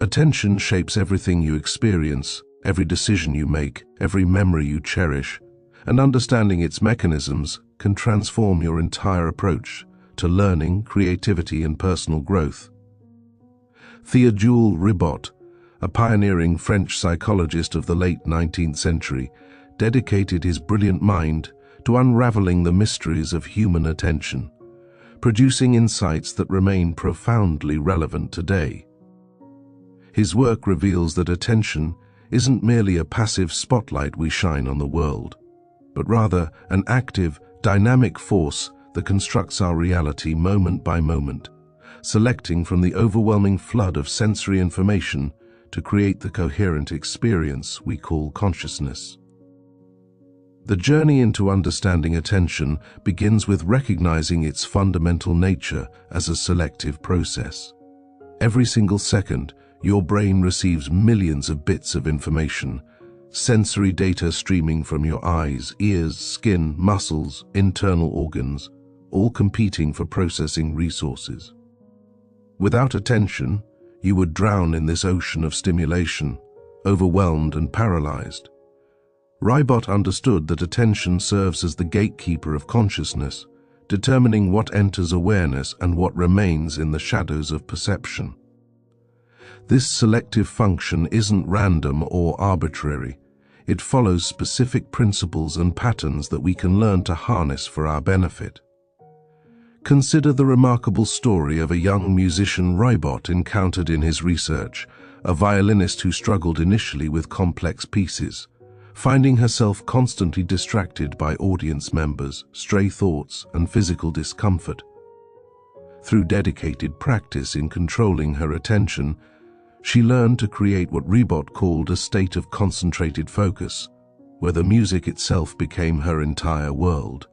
Attention shapes everything you experience, every decision you make, every memory you cherish, and understanding its mechanisms can transform your entire approach to learning, creativity, and personal growth. Théodule Ribot, a pioneering French psychologist of the late 19th century, dedicated his brilliant mind to unraveling the mysteries of human attention, producing insights that remain profoundly relevant today. His work reveals that attention isn't merely a passive spotlight we shine on the world, but rather an active, dynamic force that constructs our reality moment by moment, selecting from the overwhelming flood of sensory information to create the coherent experience we call consciousness. The journey into understanding attention begins with recognizing its fundamental nature as a selective process. Every single second, your brain receives millions of bits of information, sensory data streaming from your eyes, ears, skin, muscles, internal organs, all competing for processing resources. Without attention, you would drown in this ocean of stimulation, overwhelmed and paralyzed. Ribot understood that attention serves as the gatekeeper of consciousness, determining what enters awareness and what remains in the shadows of perception. This selective function isn't random or arbitrary. It follows specific principles and patterns that we can learn to harness for our benefit. Consider the remarkable story of a young musician Ribot encountered in his research, a violinist who struggled initially with complex pieces, finding herself constantly distracted by audience members, stray thoughts, and physical discomfort. Through dedicated practice in controlling her attention, she learned to create what Ribot called a state of concentrated focus, where the music itself became her entire world.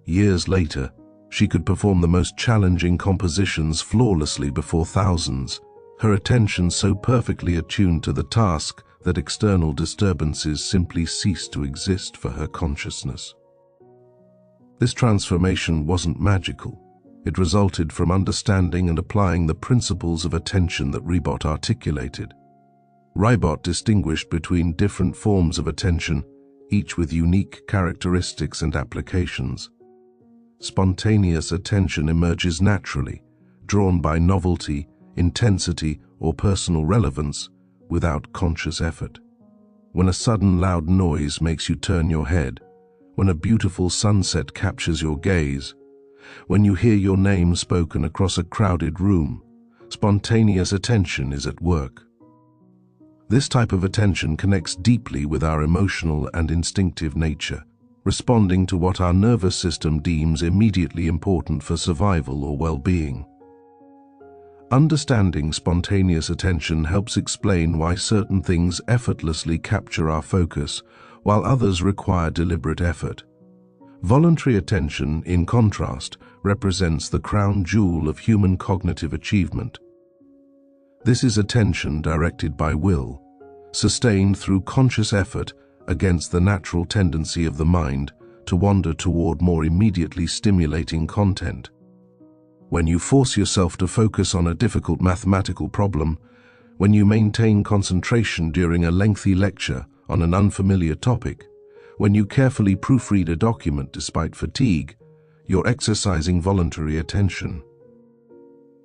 Years later, she could perform the most challenging compositions flawlessly before thousands, her attention so perfectly attuned to the task that external disturbances simply ceased to exist for her consciousness. This transformation wasn't magical. It resulted from understanding and applying the principles of attention that Ribot articulated. Ribot distinguished between different forms of attention, each with unique characteristics and applications. Spontaneous attention emerges naturally, drawn by novelty, intensity, or personal relevance, without conscious effort. When a sudden loud noise makes you turn your head, when a beautiful sunset captures your gaze, when you hear your name spoken across a crowded room, spontaneous attention is at work. This type of attention connects deeply with our emotional and instinctive nature, responding to what our nervous system deems immediately important for survival or well-being. Understanding spontaneous attention helps explain why certain things effortlessly capture our focus, while others require deliberate effort. Voluntary attention, in contrast, represents the crown jewel of human cognitive achievement. This is attention directed by will, sustained through conscious effort against the natural tendency of the mind to wander toward more immediately stimulating content. When you force yourself to focus on a difficult mathematical problem, when you maintain concentration during a lengthy lecture on an unfamiliar topic, when you carefully proofread a document despite fatigue, you're exercising voluntary attention.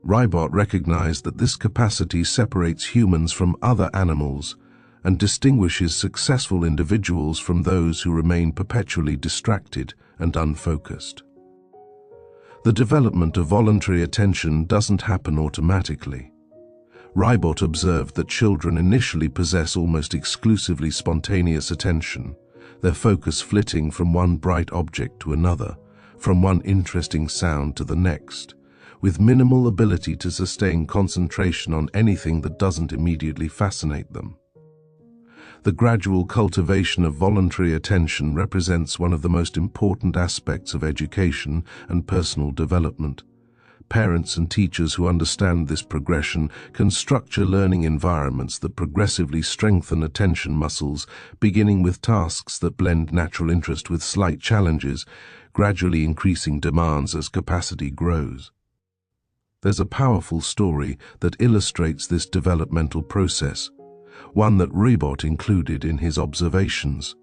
Ribot recognized that this capacity separates humans from other animals and distinguishes successful individuals from those who remain perpetually distracted and unfocused. The development of voluntary attention doesn't happen automatically. Ribot observed that children initially possess almost exclusively spontaneous attention, their focus flitting from one bright object to another, from one interesting sound to the next, with minimal ability to sustain concentration on anything that doesn't immediately fascinate them. The gradual cultivation of voluntary attention represents one of the most important aspects of education and personal development. Parents and teachers who understand this progression can structure learning environments that progressively strengthen attention muscles, beginning with tasks that blend natural interest with slight challenges, gradually increasing demands as capacity grows. There's a powerful story that illustrates this developmental process, one that Ribot included in his observations.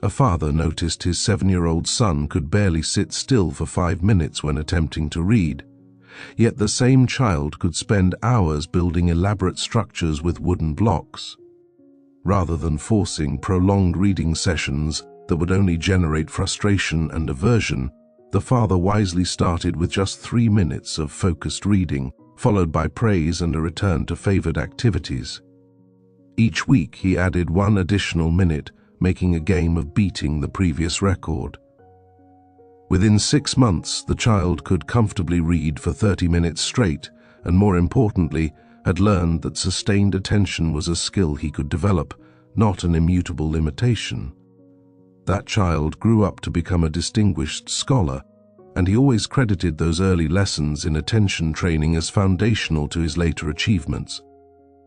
A father noticed his 7-year-old son could barely sit still for 5 minutes when attempting to read, yet the same child could spend hours building elaborate structures with wooden blocks. Rather than forcing prolonged reading sessions that would only generate frustration and aversion, the father wisely started with just 3 minutes of focused reading, followed by praise and a return to favored activities. Each week he added 1 additional minute, making a game of beating the previous record. Within 6 months, the child could comfortably read for 30 minutes straight, and more importantly, had learned that sustained attention was a skill he could develop, not an immutable limitation. That child grew up to become a distinguished scholar, and he always credited those early lessons in attention training as foundational to his later achievements.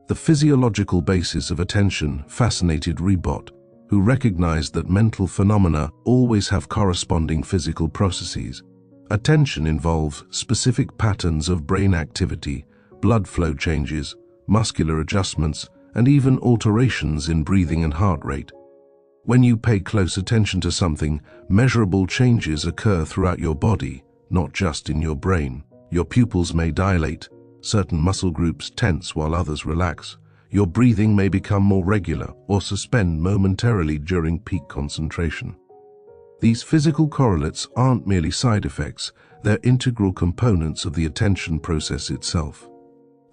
The physiological basis of attention fascinated Ribot, who recognized that mental phenomena always have corresponding physical processes. Attention involves specific patterns of brain activity, blood flow changes, muscular adjustments, and even alterations in breathing and heart rate. When you pay close attention to something, measurable changes occur throughout your body, not just in your brain. Your pupils may dilate, certain muscle groups tense while others relax. Your breathing may become more regular or suspend momentarily during peak concentration. These physical correlates aren't merely side effects, they're integral components of the attention process itself.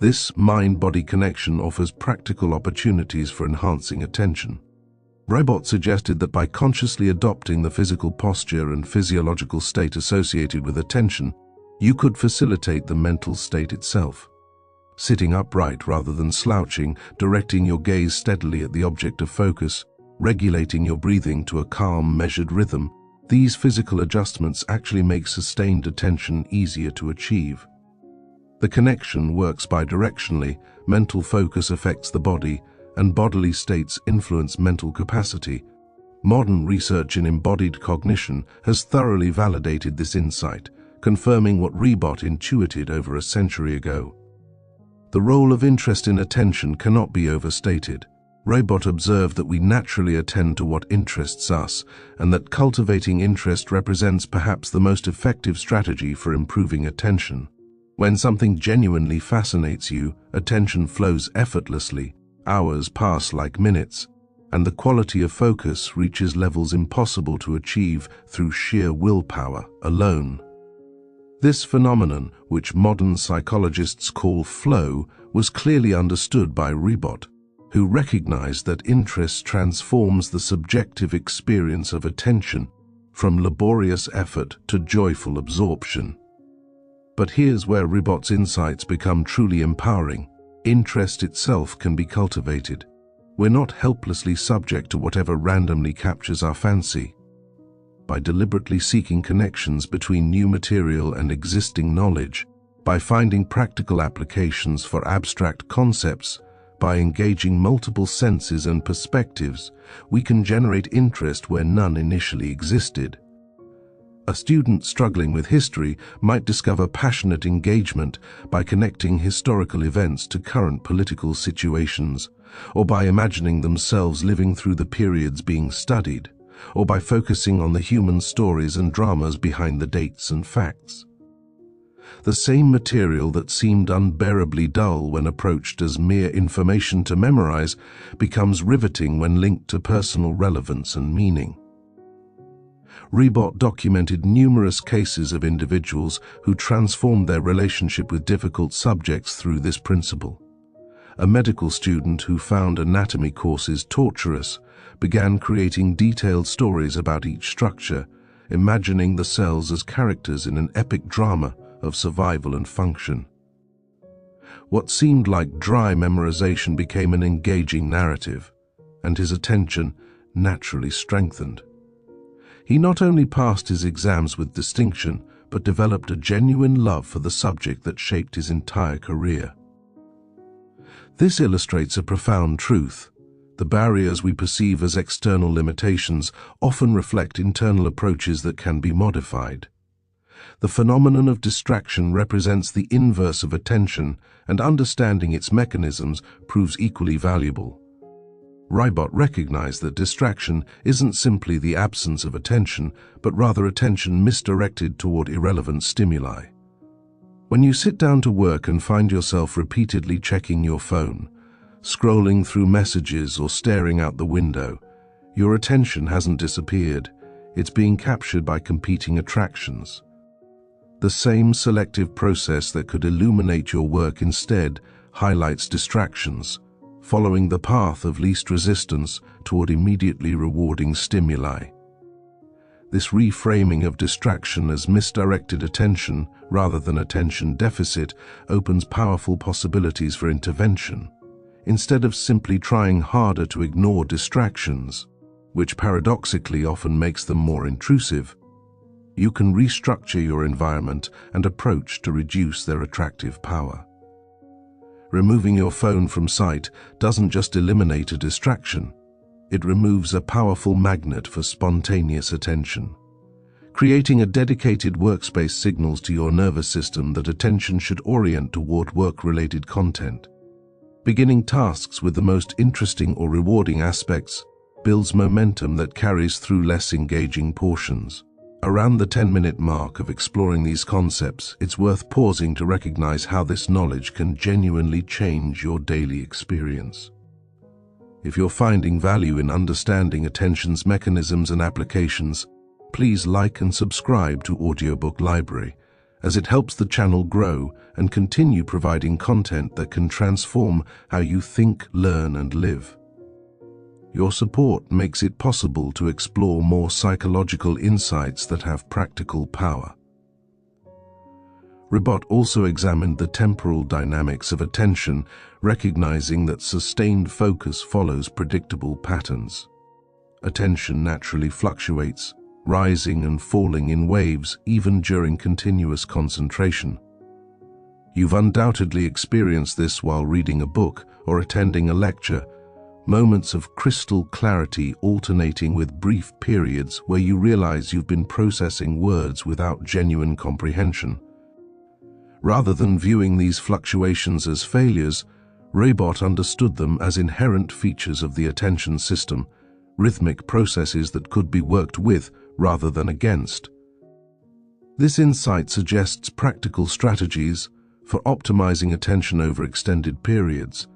This mind-body connection offers practical opportunities for enhancing attention. Ribot suggested that by consciously adopting the physical posture and physiological state associated with attention, you could facilitate the mental state itself. Sitting upright rather than slouching, directing your gaze steadily at the object of focus, regulating your breathing to a calm, measured rhythm, these physical adjustments actually make sustained attention easier to achieve. The connection works bidirectionally. Mental focus affects the body, and bodily states influence mental capacity. Modern research in embodied cognition has thoroughly validated this insight, confirming what Ribot intuited over a century ago. The role of interest in attention cannot be overstated. Ribot observed that we naturally attend to what interests us, and that cultivating interest represents perhaps the most effective strategy for improving attention. When something genuinely fascinates you, attention flows effortlessly, hours pass like minutes, and the quality of focus reaches levels impossible to achieve through sheer willpower alone. This phenomenon, which modern psychologists call flow, was clearly understood by Ribot, who recognized that interest transforms the subjective experience of attention from laborious effort to joyful absorption. But here's where Ribot's insights become truly empowering. Interest itself can be cultivated. We're not helplessly subject to whatever randomly captures our fancy. By deliberately seeking connections between new material and existing knowledge, by finding practical applications for abstract concepts, by engaging multiple senses and perspectives, we can generate interest where none initially existed. A student struggling with history might discover passionate engagement by connecting historical events to current political situations, or by imagining themselves living through the periods being studied, or by focusing on the human stories and dramas behind the dates and facts. The same material that seemed unbearably dull when approached as mere information to memorize becomes riveting when linked to personal relevance and meaning. Ribot documented numerous cases of individuals who transformed their relationship with difficult subjects through this principle. A medical student who found anatomy courses torturous began creating detailed stories about each structure, imagining the cells as characters in an epic drama of survival and function. What seemed like dry memorization became an engaging narrative, and his attention naturally strengthened. He not only passed his exams with distinction, but developed a genuine love for the subject that shaped his entire career. This illustrates a profound truth. The barriers we perceive as external limitations often reflect internal approaches that can be modified. The phenomenon of distraction represents the inverse of attention, and understanding its mechanisms proves equally valuable. Ribot recognized that distraction isn't simply the absence of attention, but rather attention misdirected toward irrelevant stimuli. When you sit down to work and find yourself repeatedly checking your phone, scrolling through messages or staring out the window, your attention hasn't disappeared. It's being captured by competing attractions. The same selective process that could illuminate your work instead highlights distractions, following the path of least resistance toward immediately rewarding stimuli. This reframing of distraction as misdirected attention rather than attention deficit opens powerful possibilities for intervention. Instead of simply trying harder to ignore distractions, which paradoxically often makes them more intrusive, you can restructure your environment and approach to reduce their attractive power. Removing your phone from sight doesn't just eliminate a distraction, it removes a powerful magnet for spontaneous attention. Creating a dedicated workspace signals to your nervous system that attention should orient toward work-related content. Beginning tasks with the most interesting or rewarding aspects builds momentum that carries through less engaging portions. Around the 10-minute mark of exploring these concepts, it's worth pausing to recognize how this knowledge can genuinely change your daily experience. If you're finding value in understanding attention's mechanisms and applications, please like and subscribe to Audiobook Library, as it helps the channel grow and continue providing content that can transform how you think, learn, and live. Your support makes it possible to explore more psychological insights that have practical power. Ribot also examined the temporal dynamics of attention, recognizing that sustained focus follows predictable patterns. Attention naturally fluctuates, rising and falling in waves even during continuous concentration. You've undoubtedly experienced this while reading a book or attending a lecture, moments of crystal clarity alternating with brief periods where you realize you've been processing words without genuine comprehension. Rather than viewing these fluctuations as failures, Ribot understood them as inherent features of the attention system, rhythmic processes that could be worked with rather than against. This insight suggests practical strategies for optimizing attention over extended periods,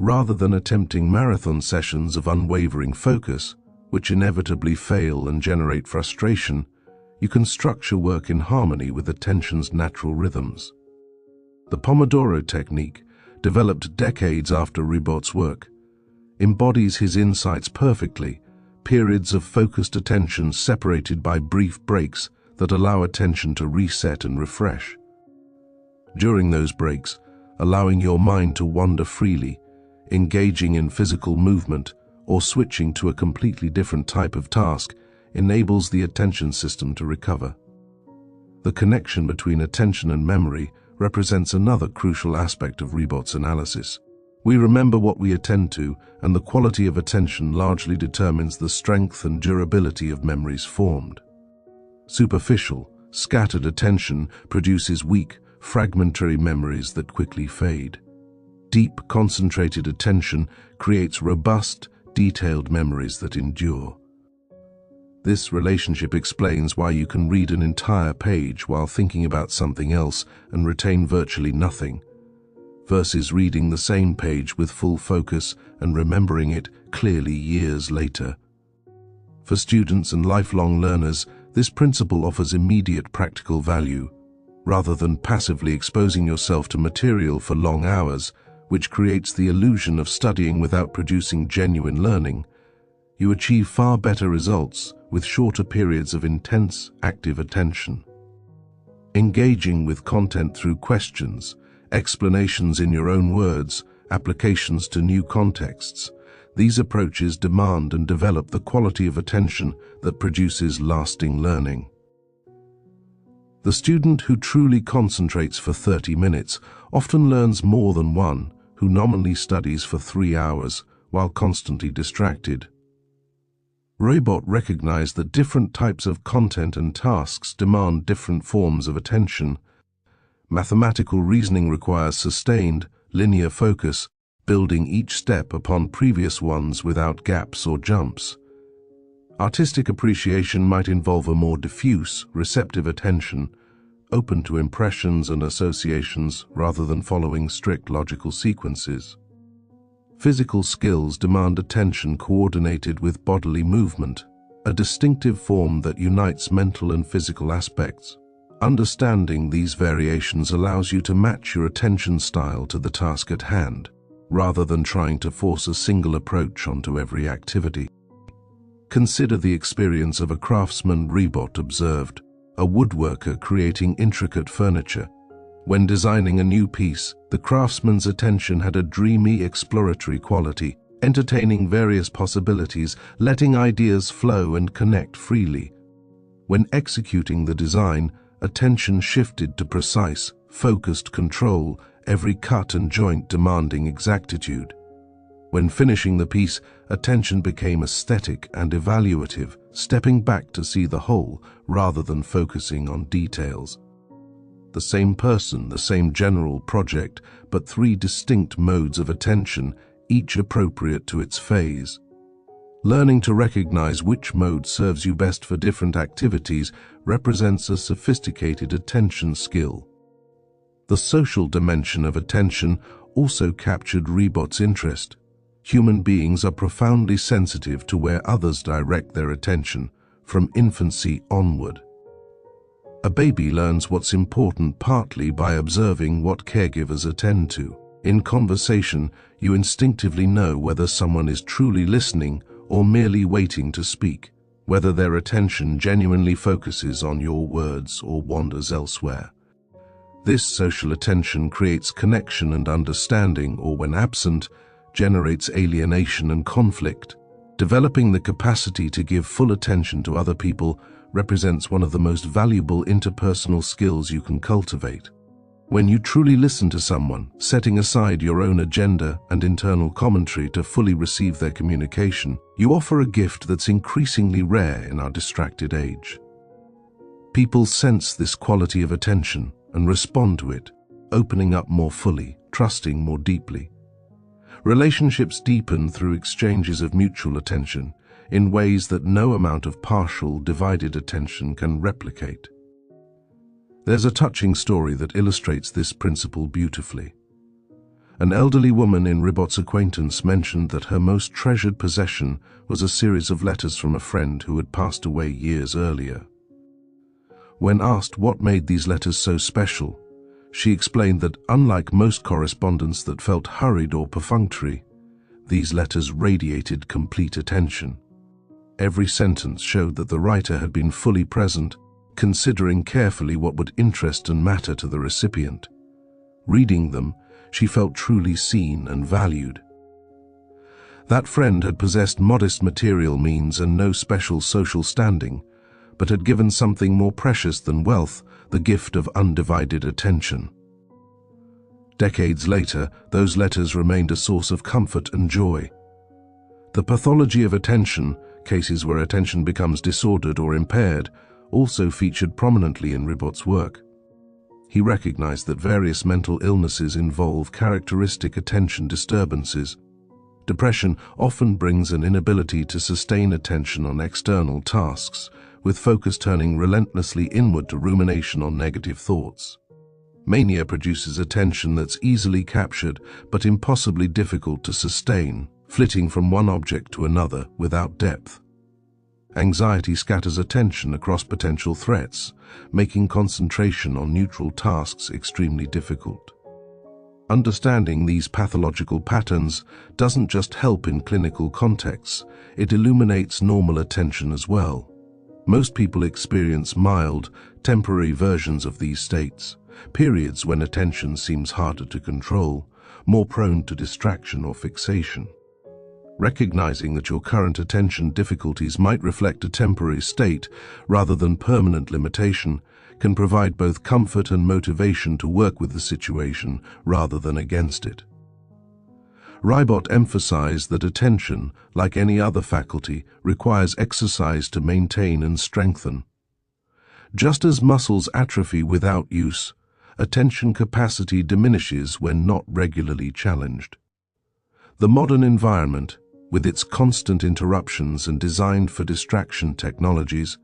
rather than attempting marathon sessions of unwavering focus, which inevitably fail and generate frustration. You can structure work in harmony with attention's natural rhythms. The Pomodoro technique, developed decades after Ribot's work, embodies his insights perfectly, periods of focused attention separated by brief breaks that allow attention to reset and refresh. During those breaks, allowing your mind to wander freely, engaging in physical movement, or switching to a completely different type of task enables the attention system to recover. The connection between attention and memory represents another crucial aspect of Ribot's analysis. We remember what we attend to, and the quality of attention largely determines the strength and durability of memories formed. Superficial, scattered attention produces weak, fragmentary memories that quickly fade. Deep, concentrated attention creates robust, detailed memories that endure. This relationship explains why you can read an entire page while thinking about something else and retain virtually nothing, versus reading the same page with full focus and remembering it clearly years later. For students and lifelong learners, this principle offers immediate practical value. Rather than passively exposing yourself to material for long hours, which creates the illusion of studying without producing genuine learning, you achieve far better results with shorter periods of intense, active attention. Engaging with content through questions, explanations in your own words, applications to new contexts, these approaches demand and develop the quality of attention that produces lasting learning. The student who truly concentrates for 30 minutes often learns more than one who nominally studies for 3 hours while constantly distracted. Ribot recognized that different types of content and tasks demand different forms of attention. Mathematical reasoning requires sustained, linear focus, building each step upon previous ones without gaps or jumps. Artistic appreciation might involve a more diffuse, receptive attention, open to impressions and associations rather than following strict logical sequences. Physical skills demand attention coordinated with bodily movement, a distinctive form that unites mental and physical aspects. Understanding these variations allows you to match your attention style to the task at hand, rather than trying to force a single approach onto every activity. Consider the experience of a craftsman. Ribot observed, a woodworker creating intricate furniture. When designing a new piece, the craftsman's attention had a dreamy, exploratory quality, entertaining various possibilities, letting ideas flow and connect freely. When executing the design, attention shifted to precise, focused control, every cut and joint demanding exactitude. When finishing the piece, attention became aesthetic and evaluative, stepping back to see the whole rather than focusing on details. The same person, the same general project, but three distinct modes of attention, each appropriate to its phase. Learning to recognize which mode serves you best for different activities represents a sophisticated attention skill. The social dimension of attention also captured Ribot's interest. Human beings are profoundly sensitive to where others direct their attention, from infancy onward. A baby learns what's important partly by observing what caregivers attend to. In conversation, you instinctively know whether someone is truly listening or merely waiting to speak, whether their attention genuinely focuses on your words or wanders elsewhere. This social attention creates connection and understanding, or when absent, generates alienation and conflict. Developing the capacity to give full attention to other people represents one of the most valuable interpersonal skills you can cultivate. When you truly listen to someone, setting aside your own agenda and internal commentary to fully receive their communication, you offer a gift that's increasingly rare in our distracted age. People sense this quality of attention and respond to it, opening up more fully, trusting more deeply. Relationships deepen through exchanges of mutual attention in ways that no amount of partial, divided attention can replicate. There's a touching story that illustrates this principle beautifully. An elderly woman in Ribot's acquaintance mentioned that her most treasured possession was a series of letters from a friend who had passed away years earlier. When asked what made these letters so special, she explained that unlike most correspondence that felt hurried or perfunctory, these letters radiated complete attention. Every sentence showed that the writer had been fully present, considering carefully what would interest and matter to the recipient. Reading them, she felt truly seen and valued. That friend had possessed modest material means and no special social standing, but had given something more precious than wealth, the gift of undivided attention. Decades later, those letters remained a source of comfort and joy. The pathology of attention, cases where attention becomes disordered or impaired, also featured prominently in Ribot's work. He recognized that various mental illnesses involve characteristic attention disturbances. Depression often brings an inability to sustain attention on external tasks, with focus turning relentlessly inward to rumination on negative thoughts. Mania produces attention that's easily captured but impossibly difficult to sustain, flitting from one object to another without depth. Anxiety scatters attention across potential threats, making concentration on neutral tasks extremely difficult. Understanding these pathological patterns doesn't just help in clinical contexts, it illuminates normal attention as well. Most people experience mild, temporary versions of these states, periods when attention seems harder to control, more prone to distraction or fixation. Recognizing that your current attention difficulties might reflect a temporary state rather than permanent limitation can provide both comfort and motivation to work with the situation rather than against it. Ribot emphasized that attention, like any other faculty, requires exercise to maintain and strengthen. Just as muscles atrophy without use, attention capacity diminishes when not regularly challenged. The modern environment, with its constant interruptions and designed for distraction technologies,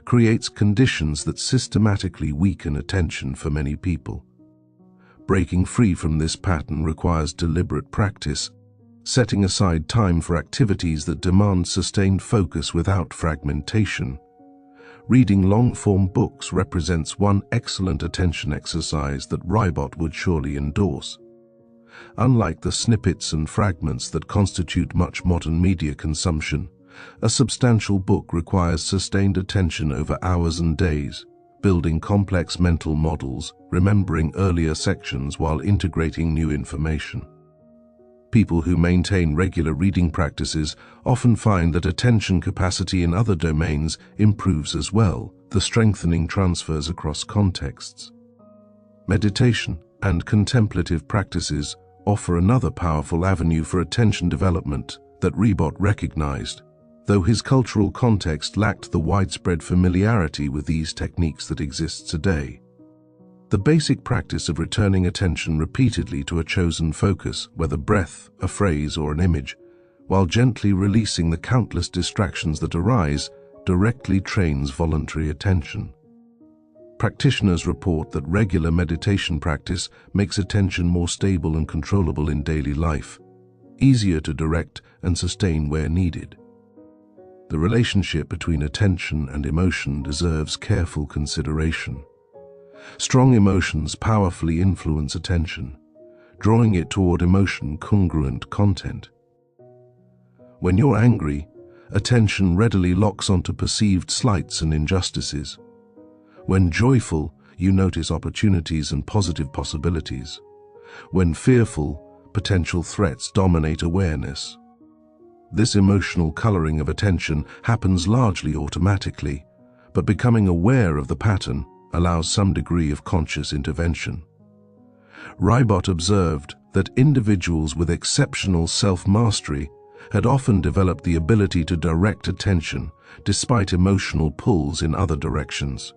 creates conditions that systematically weaken attention for many people. Breaking free from this pattern requires deliberate practice, setting aside time for activities that demand sustained focus without fragmentation. Reading long-form books represents one excellent attention exercise that Ribot would surely endorse. Unlike the snippets and fragments that constitute much modern media consumption, a substantial book requires sustained attention over hours and days, building complex mental models, remembering earlier sections while integrating new information. People who maintain regular reading practices often find that attention capacity in other domains improves as well, the strengthening transfers across contexts. Meditation and contemplative practices offer another powerful avenue for attention development that Ribot recognized, though his cultural context lacked the widespread familiarity with these techniques that exists today. The basic practice of returning attention repeatedly to a chosen focus, whether breath, a phrase, or an image, while gently releasing the countless distractions that arise, directly trains voluntary attention. Practitioners report that regular meditation practice makes attention more stable and controllable in daily life, easier to direct and sustain where needed. The relationship between attention and emotion deserves careful consideration. Strong emotions powerfully influence attention, drawing it toward emotion-congruent content. When you're angry, attention readily locks onto perceived slights and injustices. When joyful, you notice opportunities and positive possibilities. When fearful, potential threats dominate awareness. This emotional coloring of attention happens largely automatically, but becoming aware of the pattern allows some degree of conscious intervention. Ribot observed that individuals with exceptional self-mastery had often developed the ability to direct attention despite emotional pulls in other directions.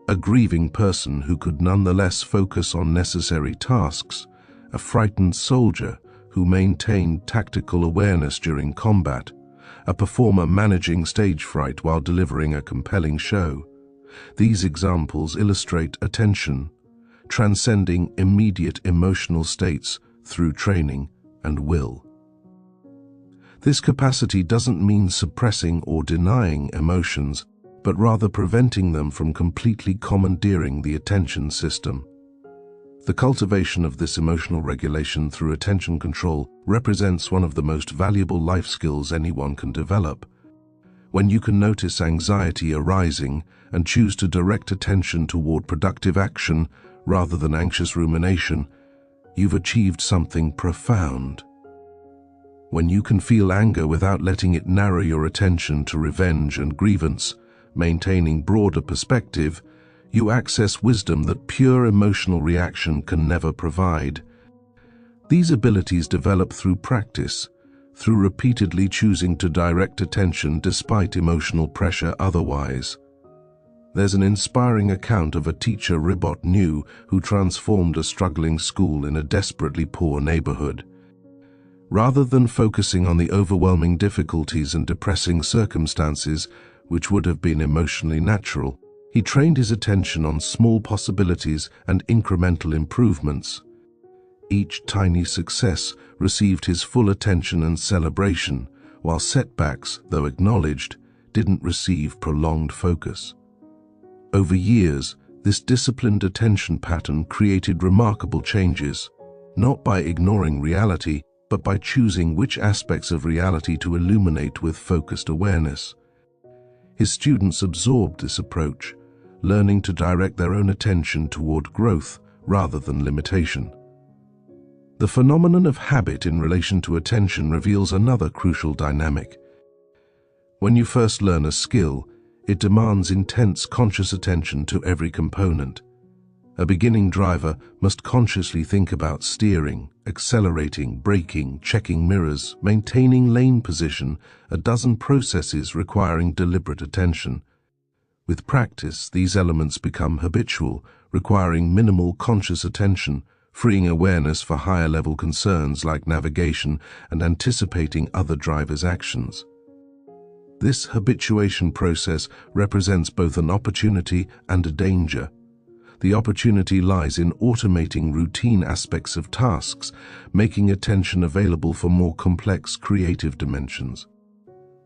A grieving person who could nonetheless focus on necessary tasks, a frightened soldier who maintained tactical awareness during combat, a performer managing stage fright while delivering a compelling show. These examples illustrate attention, transcending immediate emotional states through training and will. This capacity doesn't mean suppressing or denying emotions, but rather preventing them from completely commandeering the attention system. The cultivation of this emotional regulation through attention control represents one of the most valuable life skills anyone can develop. When you can notice anxiety arising and choose to direct attention toward productive action rather than anxious rumination, you've achieved something profound. When you can feel anger without letting it narrow your attention to revenge and grievance, maintaining broader perspective, you access wisdom that pure emotional reaction can never provide. These abilities develop through practice, through repeatedly choosing to direct attention despite emotional pressure otherwise. There's an inspiring account of a teacher Ribot knew who transformed a struggling school in a desperately poor neighborhood. Rather than focusing on the overwhelming difficulties and depressing circumstances, which would have been emotionally natural, he trained his attention on small possibilities and incremental improvements. Each tiny success received his full attention and celebration, while setbacks, though acknowledged, didn't receive prolonged focus. Over years, this disciplined attention pattern created remarkable changes, not by ignoring reality, but by choosing which aspects of reality to illuminate with focused awareness. His students absorbed this approach, learning to direct their own attention toward growth rather than limitation. The phenomenon of habit in relation to attention reveals another crucial dynamic. When you first learn a skill, it demands intense conscious attention to every component. A beginning driver must consciously think about steering, accelerating, braking, checking mirrors, maintaining lane position, a dozen processes requiring deliberate attention. With practice, these elements become habitual, requiring minimal conscious attention, freeing awareness for higher-level concerns like navigation and anticipating other drivers' actions. This habituation process represents both an opportunity and a danger. The opportunity lies in automating routine aspects of tasks, making attention available for more complex creative dimensions.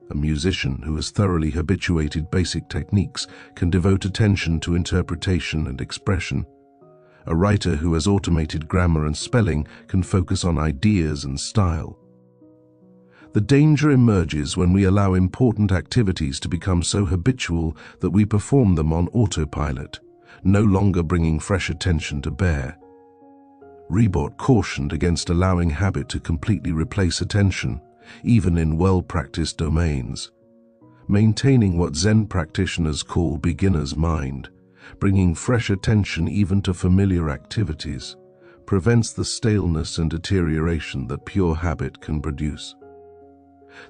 A musician who has thoroughly habituated basic techniques can devote attention to interpretation and expression. A writer who has automated grammar and spelling can focus on ideas and style. The danger emerges when we allow important activities to become so habitual that we perform them on autopilot, no longer bringing fresh attention to bear. Ribot cautioned against allowing habit to completely replace attention, even in well-practiced domains. Maintaining what Zen practitioners call beginner's mind, bringing fresh attention even to familiar activities, prevents the staleness and deterioration that pure habit can produce.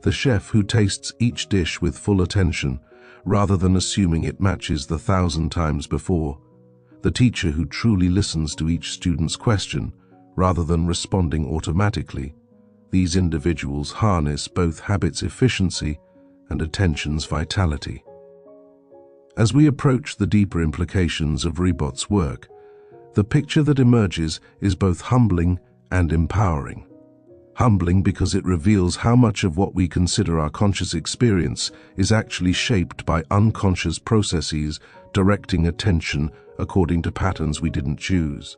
The chef who tastes each dish with full attention, rather than assuming it matches the 1,000 times before. The teacher who truly listens to each student's question, rather than responding automatically. These individuals harness both habit's efficiency and attention's vitality. As we approach the deeper implications of Ribot's work, the picture that emerges is both humbling and empowering. Humbling because it reveals how much of what we consider our conscious experience is actually shaped by unconscious processes directing attention according to patterns we didn't choose.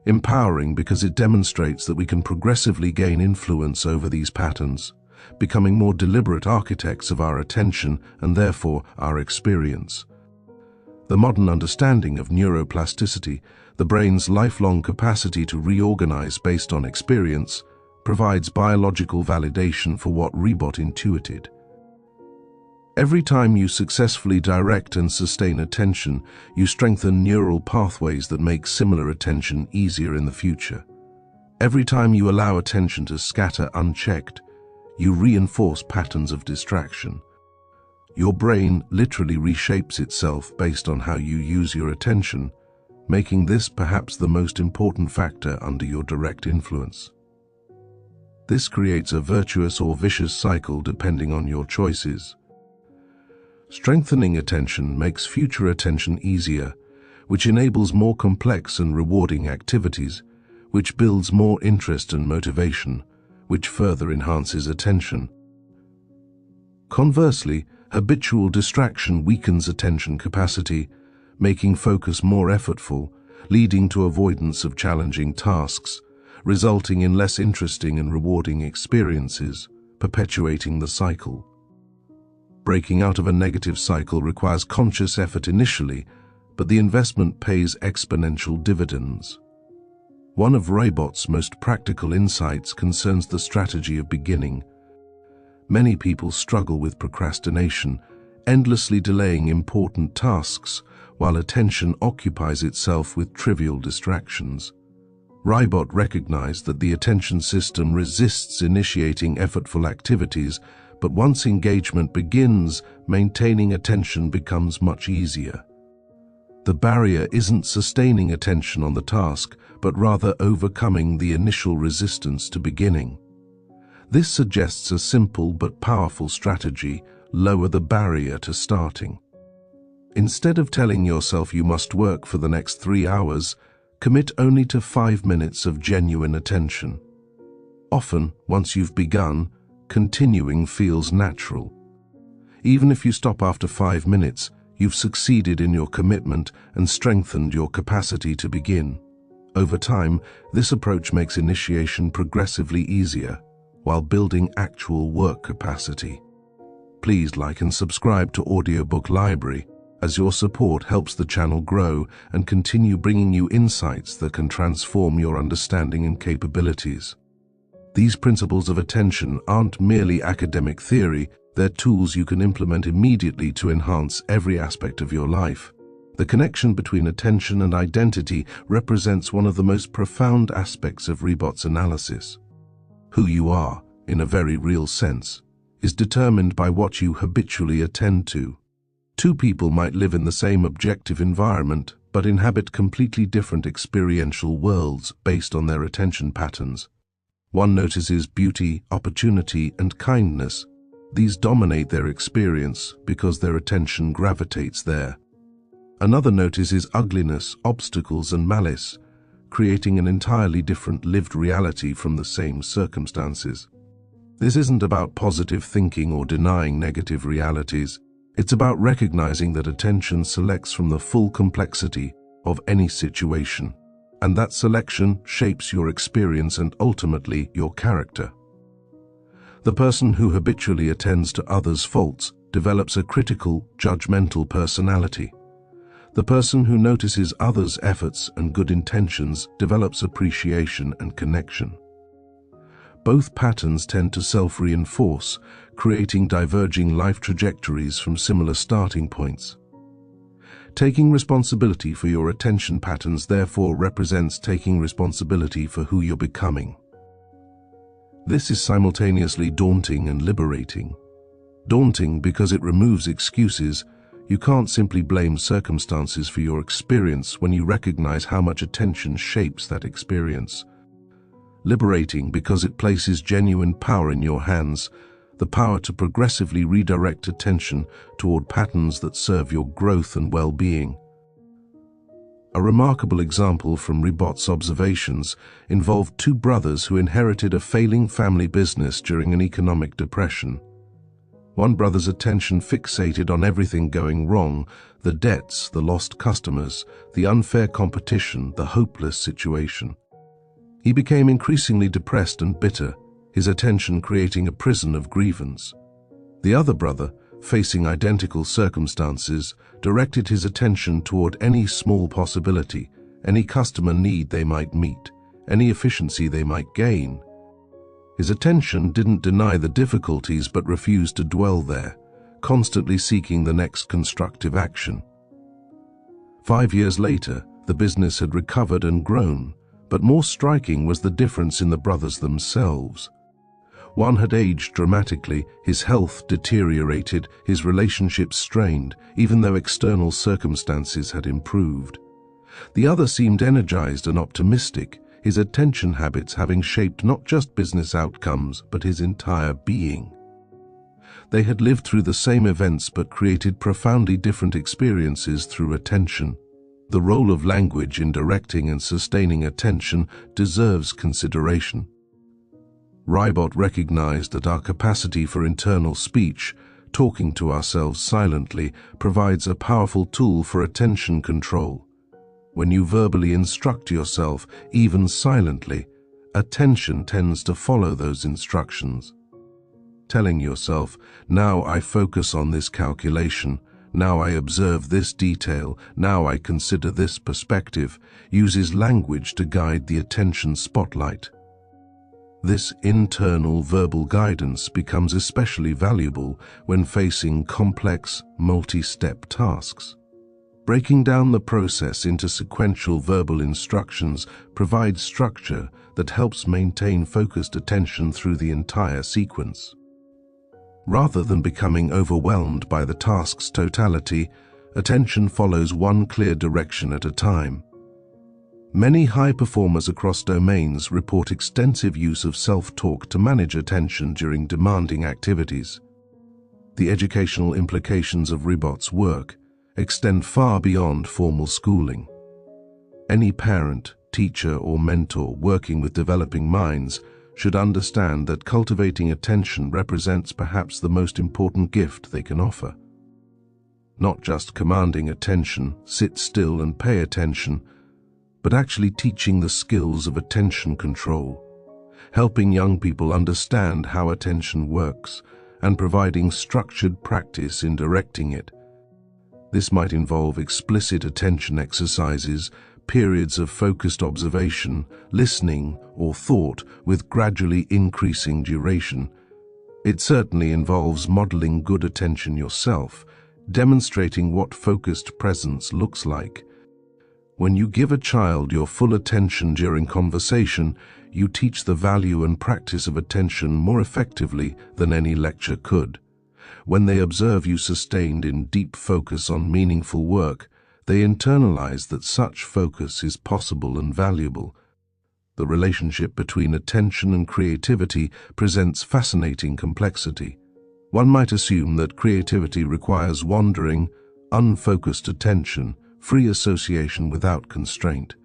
Empowering because it demonstrates that we can progressively gain influence over these patterns, becoming more deliberate architects of our attention and therefore our experience. The modern understanding of neuroplasticity, the brain's lifelong capacity to reorganize based on experience, provides biological validation for what Ribot intuited. Every time you successfully direct and sustain attention, you strengthen neural pathways that make similar attention easier in the future. Every time you allow attention to scatter unchecked, you reinforce patterns of distraction. Your brain literally reshapes itself based on how you use your attention, making this perhaps the most important factor under your direct influence. This creates a virtuous or vicious cycle depending on your choices. Strengthening attention makes future attention easier, which enables more complex and rewarding activities, which builds more interest and motivation, which further enhances attention. Conversely, habitual distraction weakens attention capacity, making focus more effortful, leading to avoidance of challenging tasks, resulting in less interesting and rewarding experiences, perpetuating the cycle. Breaking out of a negative cycle requires conscious effort initially, but the investment pays exponential dividends. One of Ribot's most practical insights concerns the strategy of beginning. Many people struggle with procrastination, endlessly delaying important tasks while attention occupies itself with trivial distractions. Ribot recognized that the attention system resists initiating effortful activities, but once engagement begins, maintaining attention becomes much easier. The barrier isn't sustaining attention on the task, but rather overcoming the initial resistance to beginning. This suggests a simple but powerful strategy: lower the barrier to starting. Instead of telling yourself you must work for the next 3 hours, commit only to 5 minutes of genuine attention. Often, once you've begun, continuing feels natural. Even if you stop after 5 minutes, you've succeeded in your commitment and strengthened your capacity to begin. Over time, this approach makes initiation progressively easier, while building actual work capacity. Please like and subscribe to Audiobook Library, as your support helps the channel grow and continue bringing you insights that can transform your understanding and capabilities. These principles of attention aren't merely academic theory, they're tools you can implement immediately to enhance every aspect of your life. The connection between attention and identity represents one of the most profound aspects of Ribot's analysis. Who you are, in a very real sense, is determined by what you habitually attend to. Two people might live in the same objective environment, but inhabit completely different experiential worlds based on their attention patterns. One notices beauty, opportunity, and kindness. These dominate their experience because their attention gravitates there. Another notices ugliness, obstacles, and malice, creating an entirely different lived reality from the same circumstances. This isn't about positive thinking or denying negative realities. It's about recognizing that attention selects from the full complexity of any situation, and that selection shapes your experience and ultimately your character. The person who habitually attends to others' faults develops a critical, judgmental personality. The person who notices others' efforts and good intentions develops appreciation and connection. Both patterns tend to self-reinforce, creating diverging life trajectories from similar starting points. Taking responsibility for your attention patterns therefore represents taking responsibility for who you're becoming. This is simultaneously daunting and liberating. Daunting because it removes excuses. You can't simply blame circumstances for your experience when you recognize how much attention shapes that experience. Liberating because it places genuine power in your hands, the power to progressively redirect attention toward patterns that serve your growth and well-being. A remarkable example from Ribot's observations involved two brothers who inherited a failing family business during an economic depression. One brother's attention fixated on everything going wrong: the debts, the lost customers, the unfair competition, the hopeless situation. He became increasingly depressed and bitter, his attention creating a prison of grievance. The other brother, facing identical circumstances, directed his attention toward any small possibility, any customer need they might meet, any efficiency they might gain. His attention didn't deny the difficulties but refused to dwell there, constantly seeking the next constructive action. 5 years later, the business had recovered and grown, but more striking was the difference in the brothers themselves. One had aged dramatically, his health deteriorated, his relationships strained, even though external circumstances had improved. The other seemed energized and optimistic, his attention habits having shaped not just business outcomes, but his entire being. They had lived through the same events but created profoundly different experiences through attention. The role of language in directing and sustaining attention deserves consideration. Ribot recognized that our capacity for internal speech, talking to ourselves silently, provides a powerful tool for attention control. When you verbally instruct yourself, even silently, attention tends to follow those instructions. Telling yourself, "Now I focus on this calculation, now I observe this detail, now I consider this perspective," uses language to guide the attention spotlight. This internal verbal guidance becomes especially valuable when facing complex, multi-step tasks. Breaking down the process into sequential verbal instructions provides structure that helps maintain focused attention through the entire sequence. Rather than becoming overwhelmed by the task's totality, attention follows one clear direction at a time. Many high performers across domains report extensive use of self-talk to manage attention during demanding activities. The educational implications of Ribot's work extend far beyond formal schooling. Any parent, teacher, or mentor working with developing minds should understand that cultivating attention represents perhaps the most important gift they can offer. Not just commanding attention, sit still and pay attention, but actually teaching the skills of attention control, helping young people understand how attention works, and providing structured practice in directing it. This might involve explicit attention exercises, periods of focused observation, listening, or thought with gradually increasing duration. It certainly involves modeling good attention yourself, demonstrating what focused presence looks like. When you give a child your full attention during conversation, you teach the value and practice of attention more effectively than any lecture could. When they observe you sustained in deep focus on meaningful work, they internalize that such focus is possible and valuable. The relationship between attention and creativity presents fascinating complexity. One might assume that creativity requires wandering, unfocused attention, free association without constraint.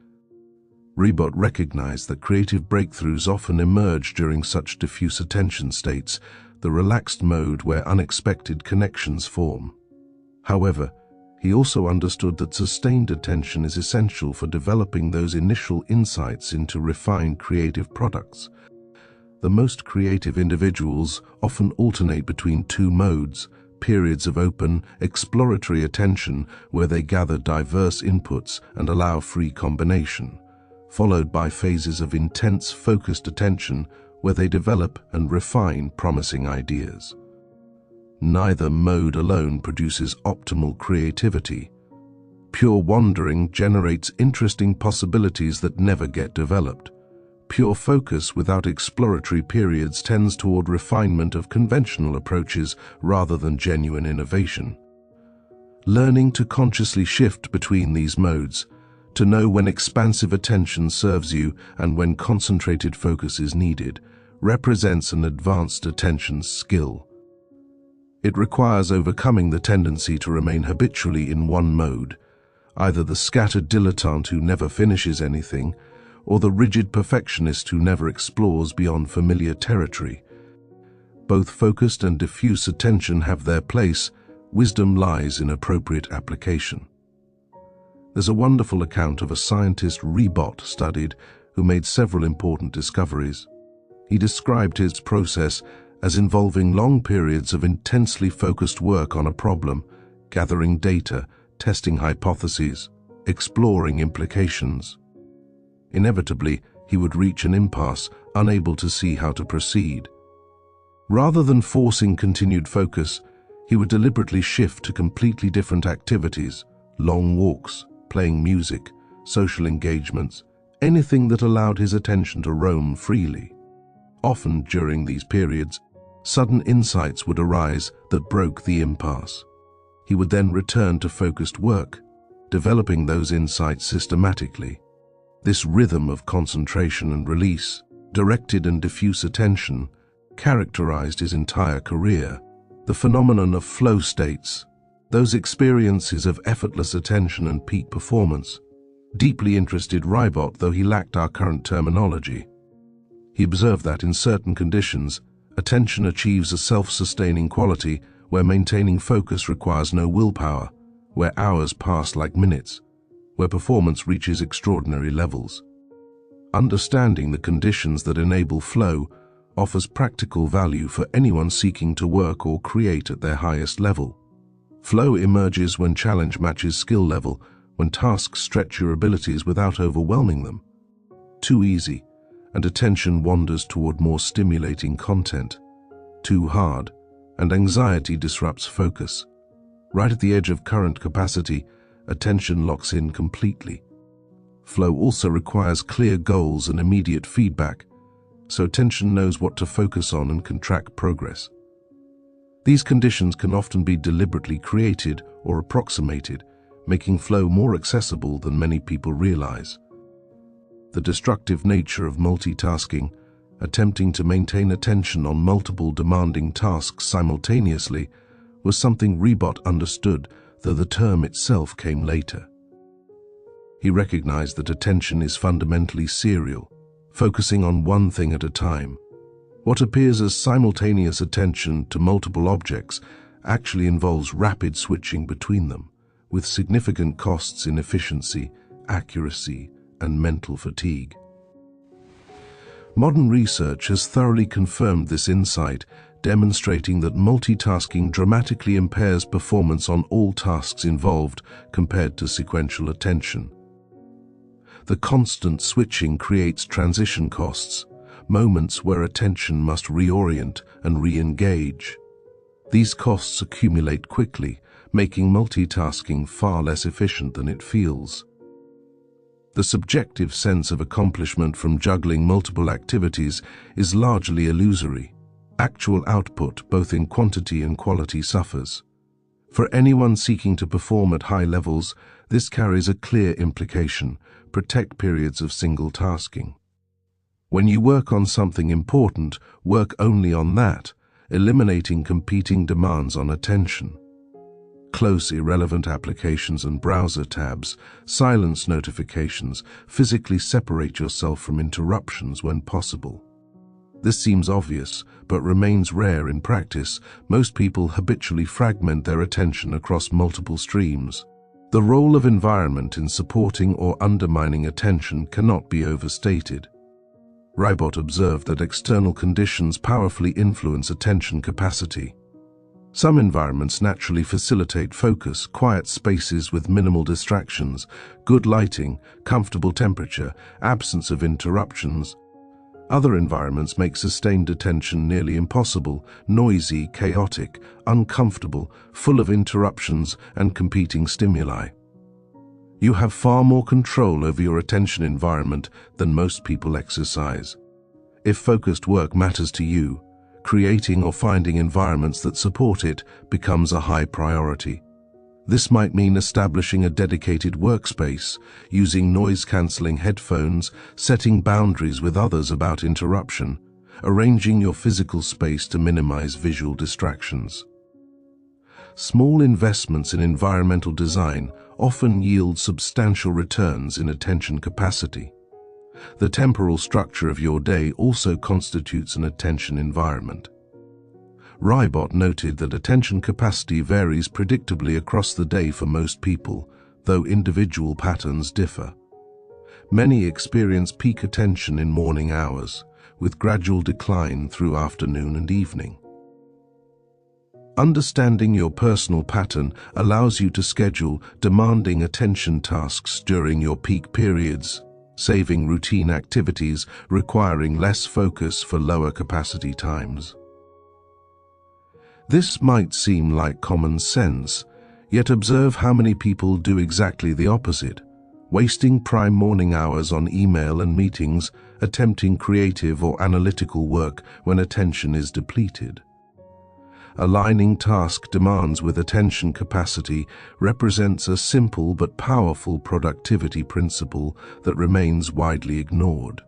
Ribot recognized that creative breakthroughs often emerge during such diffuse attention states, the relaxed mode where unexpected connections form. However, he also understood that sustained attention is essential for developing those initial insights into refined creative products. The most creative individuals often alternate between two modes: periods of open, exploratory attention where they gather diverse inputs and allow free combination, followed by phases of intense, focused attention where they develop and refine promising ideas. Neither mode alone produces optimal creativity. Pure wandering generates interesting possibilities that never get developed. Pure focus without exploratory periods tends toward refinement of conventional approaches rather than genuine innovation. Learning to consciously shift between these modes, to know when expansive attention serves you and when concentrated focus is needed, represents an advanced attention skill. It requires overcoming the tendency to remain habitually in one mode, either the scattered dilettante who never finishes anything, or the rigid perfectionist who never explores beyond familiar territory. Both focused and diffuse attention have their place. Wisdom lies in appropriate application. There's a wonderful account of a scientist Ribot studied who made several important discoveries. He described his process as involving long periods of intensely focused work on a problem, gathering data, testing hypotheses, exploring implications. Inevitably, he would reach an impasse, unable to see how to proceed. Rather than forcing continued focus, he would deliberately shift to completely different activities: long walks, playing music, social engagements, anything that allowed his attention to roam freely. Often during these periods, sudden insights would arise that broke the impasse. He would then return to focused work, developing those insights systematically. This rhythm of concentration and release, directed and diffuse attention, characterized his entire career. The phenomenon of flow states, those experiences of effortless attention and peak performance, deeply interested Ribot, though he lacked our current terminology. He observed that in certain conditions, attention achieves a self-sustaining quality where maintaining focus requires no willpower, where hours pass like minutes, where performance reaches extraordinary levels. Understanding the conditions that enable flow offers practical value for anyone seeking to work or create at their highest level. Flow emerges when challenge matches skill level, when tasks stretch your abilities without overwhelming them. Too easy, and attention wanders toward more stimulating content. Too hard, and anxiety disrupts focus. Right at the edge of current capacity, attention locks in completely. Flow also requires clear goals and immediate feedback, so attention knows what to focus on and can track progress. These conditions can often be deliberately created or approximated, making flow more accessible than many people realize. The destructive nature of multitasking, attempting to maintain attention on multiple demanding tasks simultaneously, was something Ribot understood, though the term itself came later. He recognized that attention is fundamentally serial, focusing on one thing at a time. What appears as simultaneous attention to multiple objects actually involves rapid switching between them, with significant costs in efficiency, accuracy, and mental fatigue. Modern research has thoroughly confirmed this insight, demonstrating that multitasking dramatically impairs performance on all tasks involved compared to sequential attention. The constant switching creates transition costs, moments where attention must reorient and re-engage. These costs accumulate quickly, making multitasking far less efficient than it feels. The subjective sense of accomplishment from juggling multiple activities is largely illusory. Actual output, both in quantity and quality, suffers. For anyone seeking to perform at high levels, this carries a clear implication: protect periods of single tasking. When you work on something important, work only on that, eliminating competing demands on attention. Close irrelevant applications and browser tabs, silence notifications, physically separate yourself from interruptions when possible. This seems obvious, but remains rare in practice. Most people habitually fragment their attention across multiple streams. The role of environment in supporting or undermining attention cannot be overstated. Ribot observed that external conditions powerfully influence attention capacity. Some environments naturally facilitate focus: quiet spaces with minimal distractions, good lighting, comfortable temperature, absence of interruptions. Other environments make sustained attention nearly impossible: noisy, chaotic, uncomfortable, full of interruptions and competing stimuli. You have far more control over your attention environment than most people exercise. If focused work matters to you, creating or finding environments that support it becomes a high priority. This might mean establishing a dedicated workspace, using noise-canceling headphones, setting boundaries with others about interruption, arranging your physical space to minimize visual distractions. Small investments in environmental design often yield substantial returns in attention capacity. The temporal structure of your day also constitutes an attention environment. Ribot noted that attention capacity varies predictably across the day for most people, though individual patterns differ. Many experience peak attention in morning hours, with gradual decline through afternoon and evening. Understanding your personal pattern allows you to schedule demanding attention tasks during your peak periods, saving routine activities requiring less focus for lower capacity times. This might seem like common sense, yet observe how many people do exactly the opposite, wasting prime morning hours on email and meetings, attempting creative or analytical work when attention is depleted. Aligning task demands with attention capacity represents a simple but powerful productivity principle that remains widely ignored.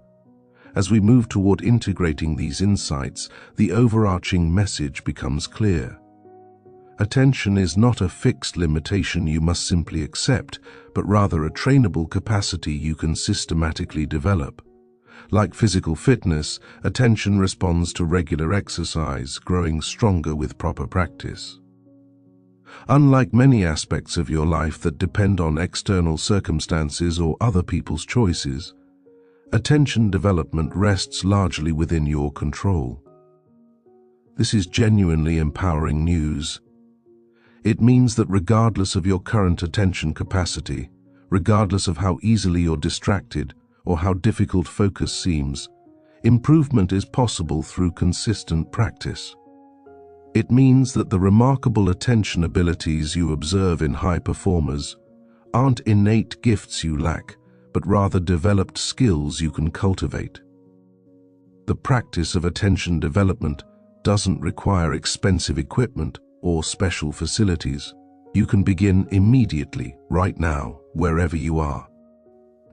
As we move toward integrating these insights, the overarching message becomes clear. Attention is not a fixed limitation you must simply accept, but rather a trainable capacity you can systematically develop. Like physical fitness, attention responds to regular exercise, growing stronger with proper practice. Unlike many aspects of your life that depend on external circumstances or other people's choices, attention development rests largely within your control. This is genuinely empowering news. It means that regardless of your current attention capacity, regardless of how easily you're distracted or how difficult focus seems, improvement is possible through consistent practice. It means that the remarkable attention abilities you observe in high performers aren't innate gifts you lack, but rather developed skills you can cultivate. The practice of attention development doesn't require expensive equipment or special facilities. You can begin immediately, right now, wherever you are.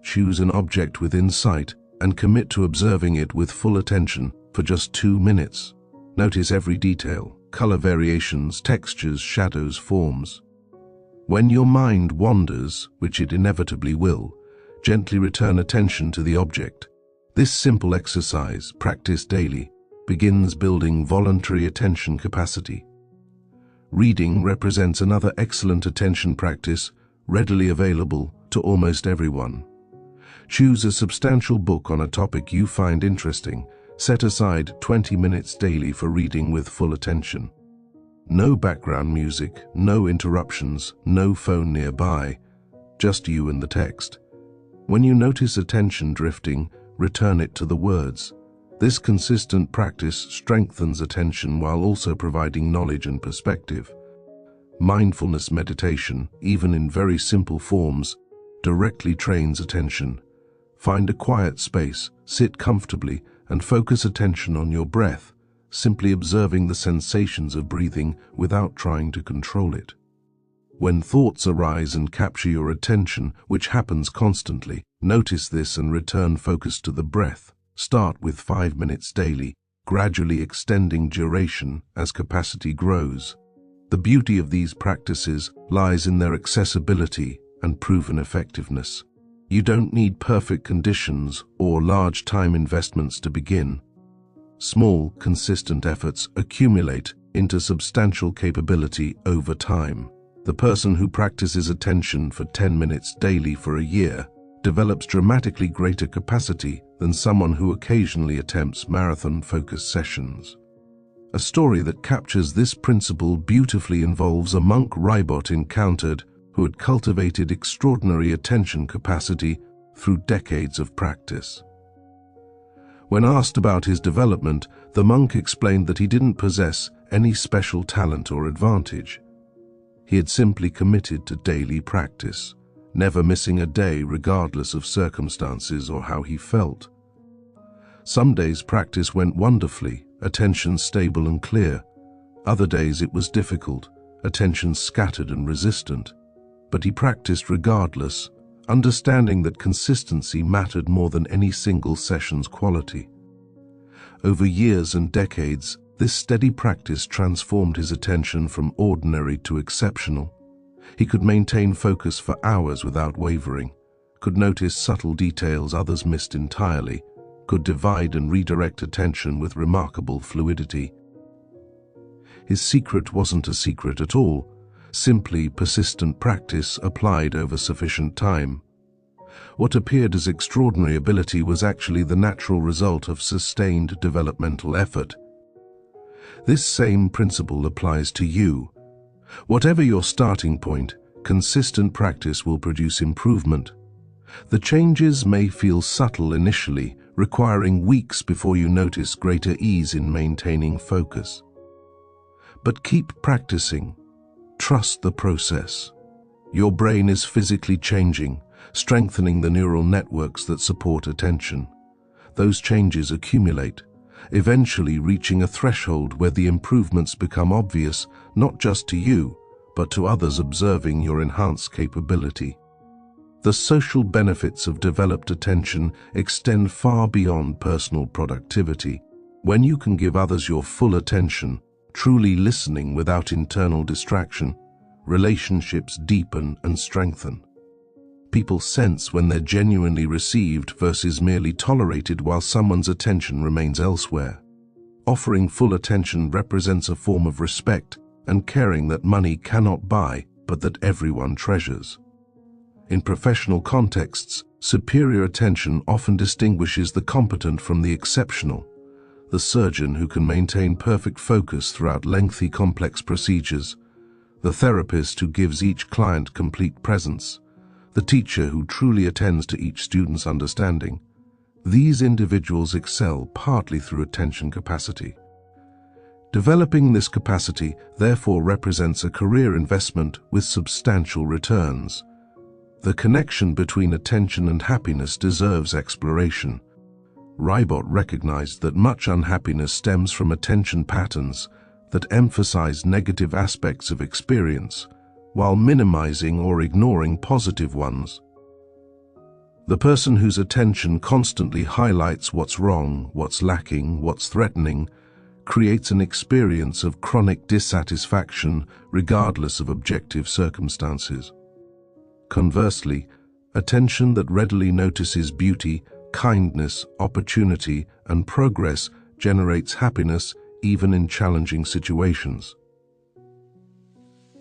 Choose an object within sight and commit to observing it with full attention for just 2 minutes. Notice every detail, color variations, textures, shadows, forms. When your mind wanders, which it inevitably will, gently return attention to the object. This simple exercise, practiced daily, begins building voluntary attention capacity. Reading represents another excellent attention practice, readily available to almost everyone. Choose a substantial book on a topic you find interesting. Set aside 20 minutes daily for reading with full attention. No background music, no interruptions, no phone nearby, just you and the text. When you notice attention drifting, return it to the words. This consistent practice strengthens attention while also providing knowledge and perspective. Mindfulness meditation, even in very simple forms, directly trains attention. Find a quiet space, sit comfortably, and focus attention on your breath, simply observing the sensations of breathing without trying to control it. When thoughts arise and capture your attention, which happens constantly, notice this and return focus to the breath. Start with 5 minutes daily, gradually extending duration as capacity grows. The beauty of these practices lies in their accessibility and proven effectiveness. You don't need perfect conditions or large time investments to begin. Small, consistent efforts accumulate into substantial capability over time. The person who practices attention for 10 minutes daily for a year develops dramatically greater capacity than someone who occasionally attempts marathon-focused sessions. A story that captures this principle beautifully involves a monk Ribot encountered who had cultivated extraordinary attention capacity through decades of practice. When asked about his development, the monk explained that he didn't possess any special talent or advantage. He had simply committed to daily practice, never missing a day regardless of circumstances or how he felt. Some days practice went wonderfully, attention stable and clear. Other days it was difficult, attention scattered and resistant. But he practiced regardless, understanding that consistency mattered more than any single session's quality. Over years and decades, this steady practice transformed his attention from ordinary to exceptional. He could maintain focus for hours without wavering, could notice subtle details others missed entirely, could divide and redirect attention with remarkable fluidity. His secret wasn't a secret at all, simply persistent practice applied over sufficient time. What appeared as extraordinary ability was actually the natural result of sustained developmental effort. This same principle applies to you. Whatever your starting point, consistent practice will produce improvement. The changes may feel subtle initially, requiring weeks before you notice greater ease in maintaining focus. But keep practicing. Trust the process. Your brain is physically changing, strengthening the neural networks that support attention. Those changes accumulate, eventually reaching a threshold where the improvements become obvious not just to you, but to others observing your enhanced capability. The social benefits of developed attention extend far beyond personal productivity. When you can give others your full attention, truly listening without internal distraction, relationships deepen and strengthen. People sense when they're genuinely received versus merely tolerated while someone's attention remains elsewhere. Offering full attention represents a form of respect and caring that money cannot buy, but that everyone treasures. In professional contexts, superior attention often distinguishes the competent from the exceptional. The surgeon who can maintain perfect focus throughout lengthy, complex procedures, the therapist who gives each client complete presence, the teacher who truly attends to each student's understanding. These individuals excel partly through attention capacity. Developing this capacity therefore represents a career investment with substantial returns. The connection between attention and happiness deserves exploration. Ribot recognized that much unhappiness stems from attention patterns that emphasize negative aspects of experience, while minimizing or ignoring positive ones. The person whose attention constantly highlights what's wrong, what's lacking, what's threatening, creates an experience of chronic dissatisfaction regardless of objective circumstances. Conversely, attention that readily notices beauty, kindness, opportunity, and progress generates happiness even in challenging situations.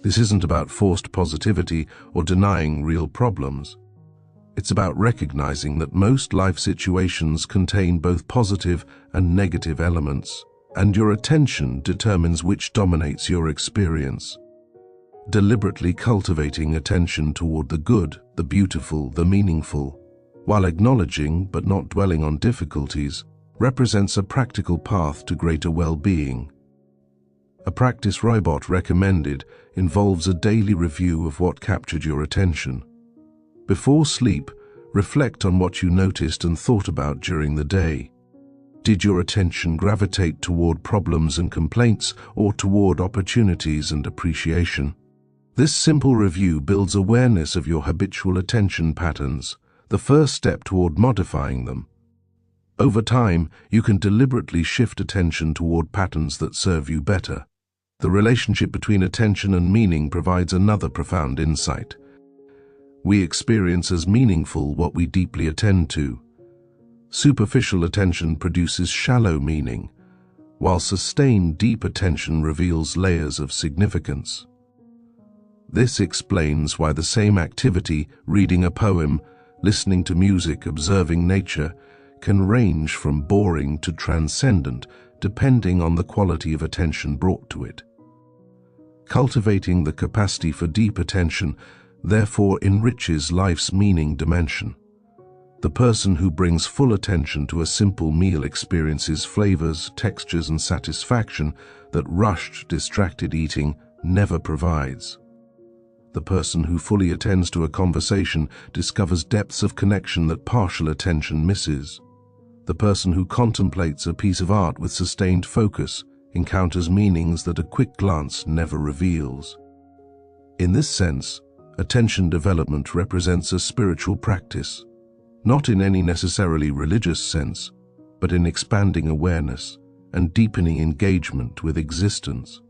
This isn't about forced positivity or denying real problems. It's about recognizing that most life situations contain both positive and negative elements, and your attention determines which dominates your experience. Deliberately cultivating attention toward the good, the beautiful, the meaningful, while acknowledging but not dwelling on difficulties, represents a practical path to greater well-being. A practice Ribot recommended involves a daily review of what captured your attention. Before sleep, reflect on what you noticed and thought about during the day. Did your attention gravitate toward problems and complaints or toward opportunities and appreciation? This simple review builds awareness of your habitual attention patterns, the first step toward modifying them. Over time, you can deliberately shift attention toward patterns that serve you better. The relationship between attention and meaning provides another profound insight. We experience as meaningful what we deeply attend to. Superficial attention produces shallow meaning, while sustained deep attention reveals layers of significance. This explains why the same activity, reading a poem, listening to music, observing nature, can range from boring to transcendent, depending on the quality of attention brought to it. Cultivating the capacity for deep attention, therefore, enriches life's meaning dimension. The person who brings full attention to a simple meal experiences flavors, textures, and satisfaction that rushed, distracted eating never provides. The person who fully attends to a conversation discovers depths of connection that partial attention misses. The person who contemplates a piece of art with sustained focus encounters meanings that a quick glance never reveals. In this sense, attention development represents a spiritual practice, not in any necessarily religious sense, but in expanding awareness and deepening engagement with existence.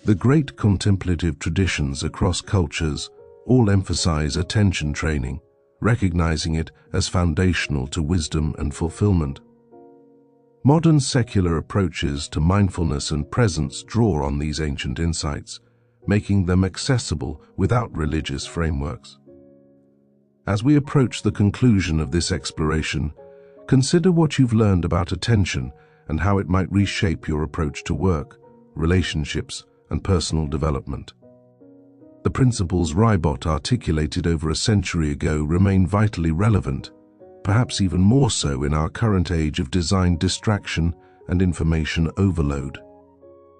The great contemplative traditions across cultures all emphasize attention training, recognizing it as foundational to wisdom and fulfillment. Modern secular approaches to mindfulness and presence draw on these ancient insights, making them accessible without religious frameworks. As we approach the conclusion of this exploration, consider what you've learned about attention and how it might reshape your approach to work, relationships, and personal development. The principles Ribot articulated over a century ago remain vitally relevant, perhaps even more so in our current age of design distraction and information overload.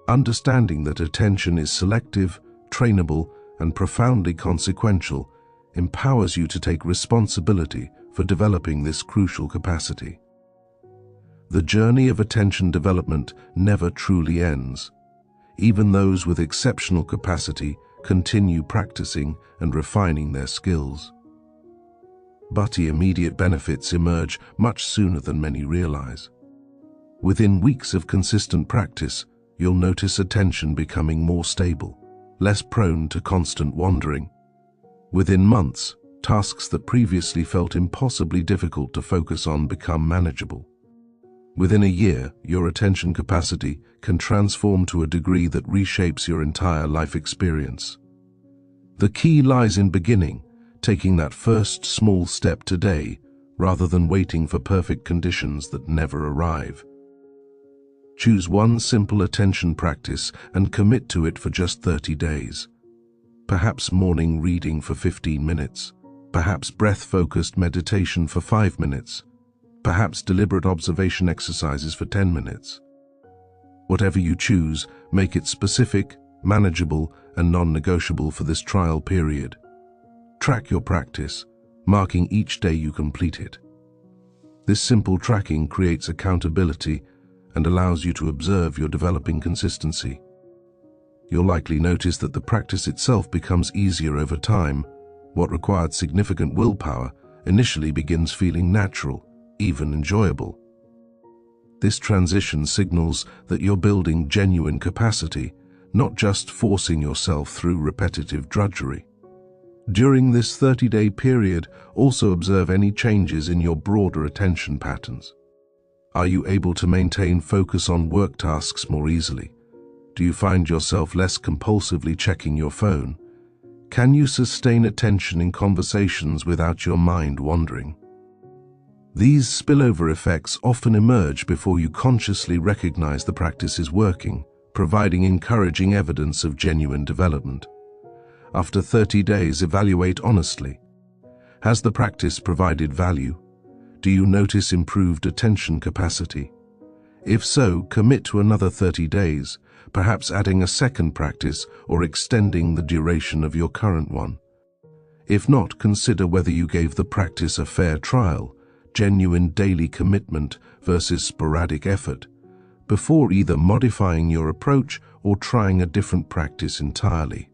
Understanding that attention is selective, trainable, and profoundly consequential empowers you to take responsibility for developing this crucial capacity. The journey of attention development never truly ends. Even those with exceptional capacity continue practicing and refining their skills. But the immediate benefits emerge much sooner than many realize. Within weeks of consistent practice, you'll notice attention becoming more stable, less prone to constant wandering. Within months, tasks that previously felt impossibly difficult to focus on become manageable. Within a year, your attention capacity can transform to a degree that reshapes your entire life experience. The key lies in beginning, taking that first small step today, rather than waiting for perfect conditions that never arrive. Choose one simple attention practice and commit to it for just 30 days. Perhaps morning reading for 15 minutes, perhaps breath-focused meditation for 5 minutes, perhaps deliberate observation exercises for 10 minutes. Whatever you choose, make it specific, manageable, and non-negotiable for this trial period. Track your practice, marking each day you complete it. This simple tracking creates accountability and allows you to observe your developing consistency. You'll likely notice that the practice itself becomes easier over time. What required significant willpower initially begins feeling natural, even enjoyable. This transition signals that you're building genuine capacity, not just forcing yourself through repetitive drudgery. During this 30-day period, also observe any changes in your broader attention patterns. Are you able to maintain focus on work tasks more easily? Do you find yourself less compulsively checking your phone? Can you sustain attention in conversations without your mind wandering? These spillover effects often emerge before you consciously recognize the practice is working, providing encouraging evidence of genuine development. After 30 days, evaluate honestly. Has the practice provided value? Do you notice improved attention capacity? If so, commit to another 30 days, perhaps adding a second practice or extending the duration of your current one. If not, consider whether you gave the practice a fair trial, genuine daily commitment versus sporadic effort, before either modifying your approach or trying a different practice entirely.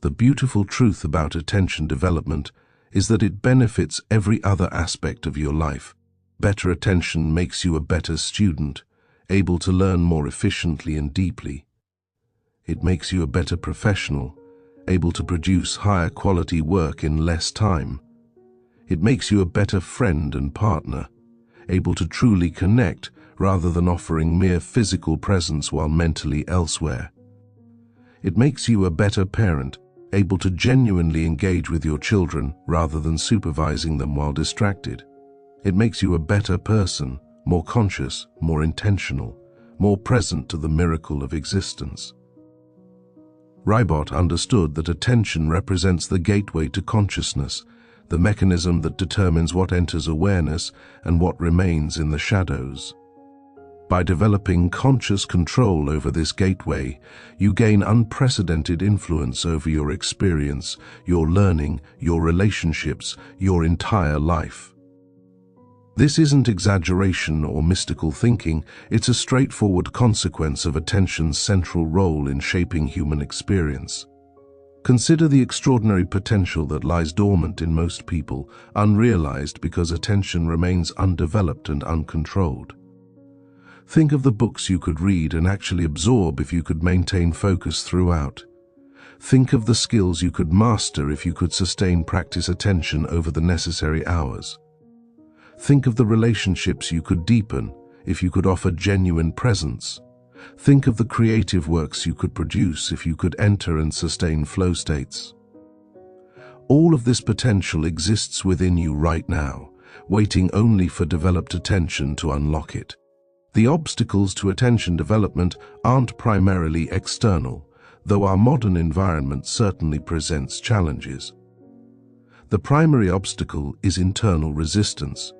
The beautiful truth about attention development is that it benefits every other aspect of your life. Better attention makes you a better student, able to learn more efficiently and deeply. It makes you a better professional, able to produce higher quality work in less time. It makes you a better friend and partner, able to truly connect rather than offering mere physical presence while mentally elsewhere. It makes you a better parent, able to genuinely engage with your children rather than supervising them while distracted. It makes you a better person, more conscious, more intentional, more present to the miracle of existence. Ribot understood that attention represents the gateway to consciousness, the mechanism that determines what enters awareness and what remains in the shadows. By developing conscious control over this gateway, you gain unprecedented influence over your experience, your learning, your relationships, your entire life. This isn't exaggeration or mystical thinking, it's a straightforward consequence of attention's central role in shaping human experience. Consider the extraordinary potential that lies dormant in most people, unrealized because attention remains undeveloped and uncontrolled. Think of the books you could read and actually absorb if you could maintain focus throughout. Think of the skills you could master if you could practice attention over the necessary hours. Think of the relationships you could deepen if you could offer genuine presence. Think of the creative works you could produce if you could enter and sustain flow states. All of this potential exists within you right now, waiting only for developed attention to unlock it. The obstacles to attention development aren't primarily external, though our modern environment certainly presents challenges. The primary obstacle is internal resistance,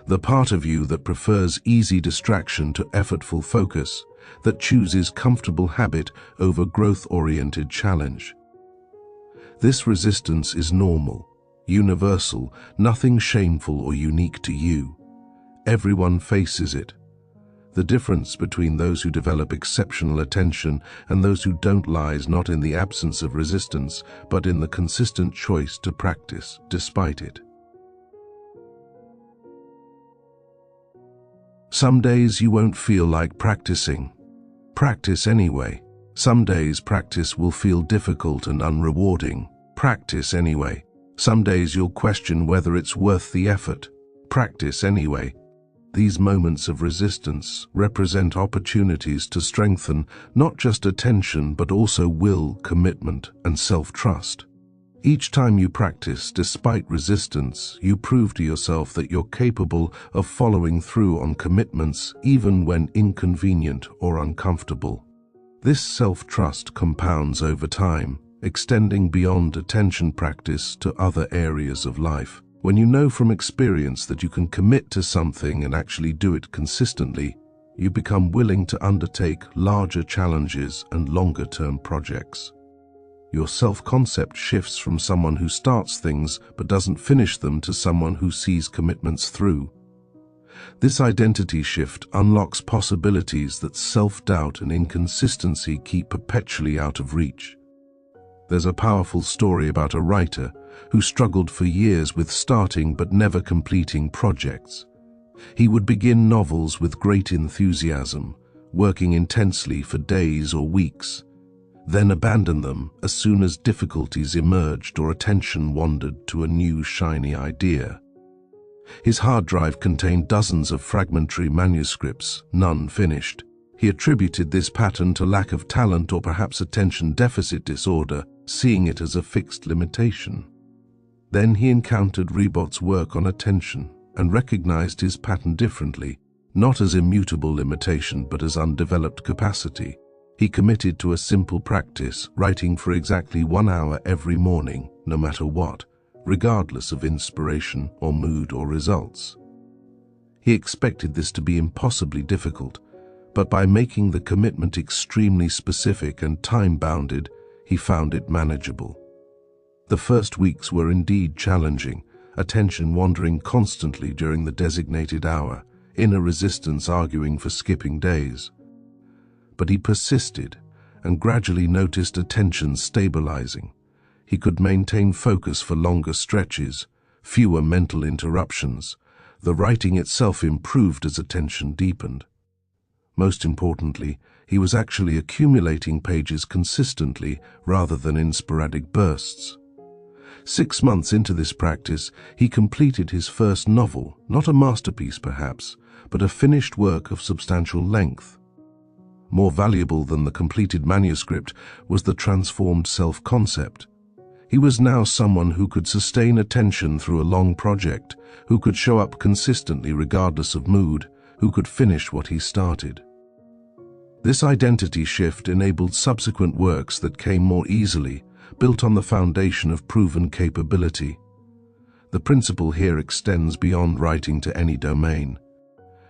the part of you that prefers easy distraction to effortful focus, that chooses comfortable habit over growth-oriented challenge. This resistance is normal, universal, nothing shameful or unique to you. Everyone faces it. The difference between those who develop exceptional attention and those who don't lies not in the absence of resistance, but in the consistent choice to practice despite it. Some days you won't feel like practicing. Practice anyway. Some days practice will feel difficult and unrewarding. Practice anyway. Some days you'll question whether it's worth the effort. Practice anyway. These moments of resistance represent opportunities to strengthen not just attention but also will, commitment, and self-trust. Each time you practice despite resistance, you prove to yourself that you're capable of following through on commitments even when inconvenient or uncomfortable. This self-trust compounds over time, extending beyond attention practice to other areas of life. When you know from experience that you can commit to something and actually do it consistently, you become willing to undertake larger challenges and longer-term projects. Your self-concept shifts from someone who starts things but doesn't finish them to someone who sees commitments through. This identity shift unlocks possibilities that self-doubt and inconsistency keep perpetually out of reach. There's a powerful story about a writer who struggled for years with starting but never completing projects. He would begin novels with great enthusiasm, working intensely for days or weeks, then abandon them as soon as difficulties emerged or attention wandered to a new shiny idea. His hard drive contained dozens of fragmentary manuscripts, none finished. He attributed this pattern to lack of talent or perhaps attention deficit disorder, seeing it as a fixed limitation. Then he encountered Ribot's work on attention and recognized his pattern differently, not as immutable limitation but as undeveloped capacity. He committed to a simple practice, writing for exactly 1 hour every morning, no matter what, regardless of inspiration or mood or results. He expected this to be impossibly difficult, but by making the commitment extremely specific and time-bounded, he found it manageable. The first weeks were indeed challenging, attention wandering constantly during the designated hour, inner resistance arguing for skipping days. But he persisted and gradually noticed attention stabilizing. He could maintain focus for longer stretches, fewer mental interruptions. The writing itself improved as attention deepened. Most importantly, he was actually accumulating pages consistently rather than in sporadic bursts. 6 months into this practice, he completed his first novel, not a masterpiece perhaps, but a finished work of substantial length. More valuable than the completed manuscript was the transformed self-concept. He was now someone who could sustain attention through a long project, who could show up consistently regardless of mood, who could finish what he started. This identity shift enabled subsequent works that came more easily, built on the foundation of proven capability. The principle here extends beyond writing to any domain.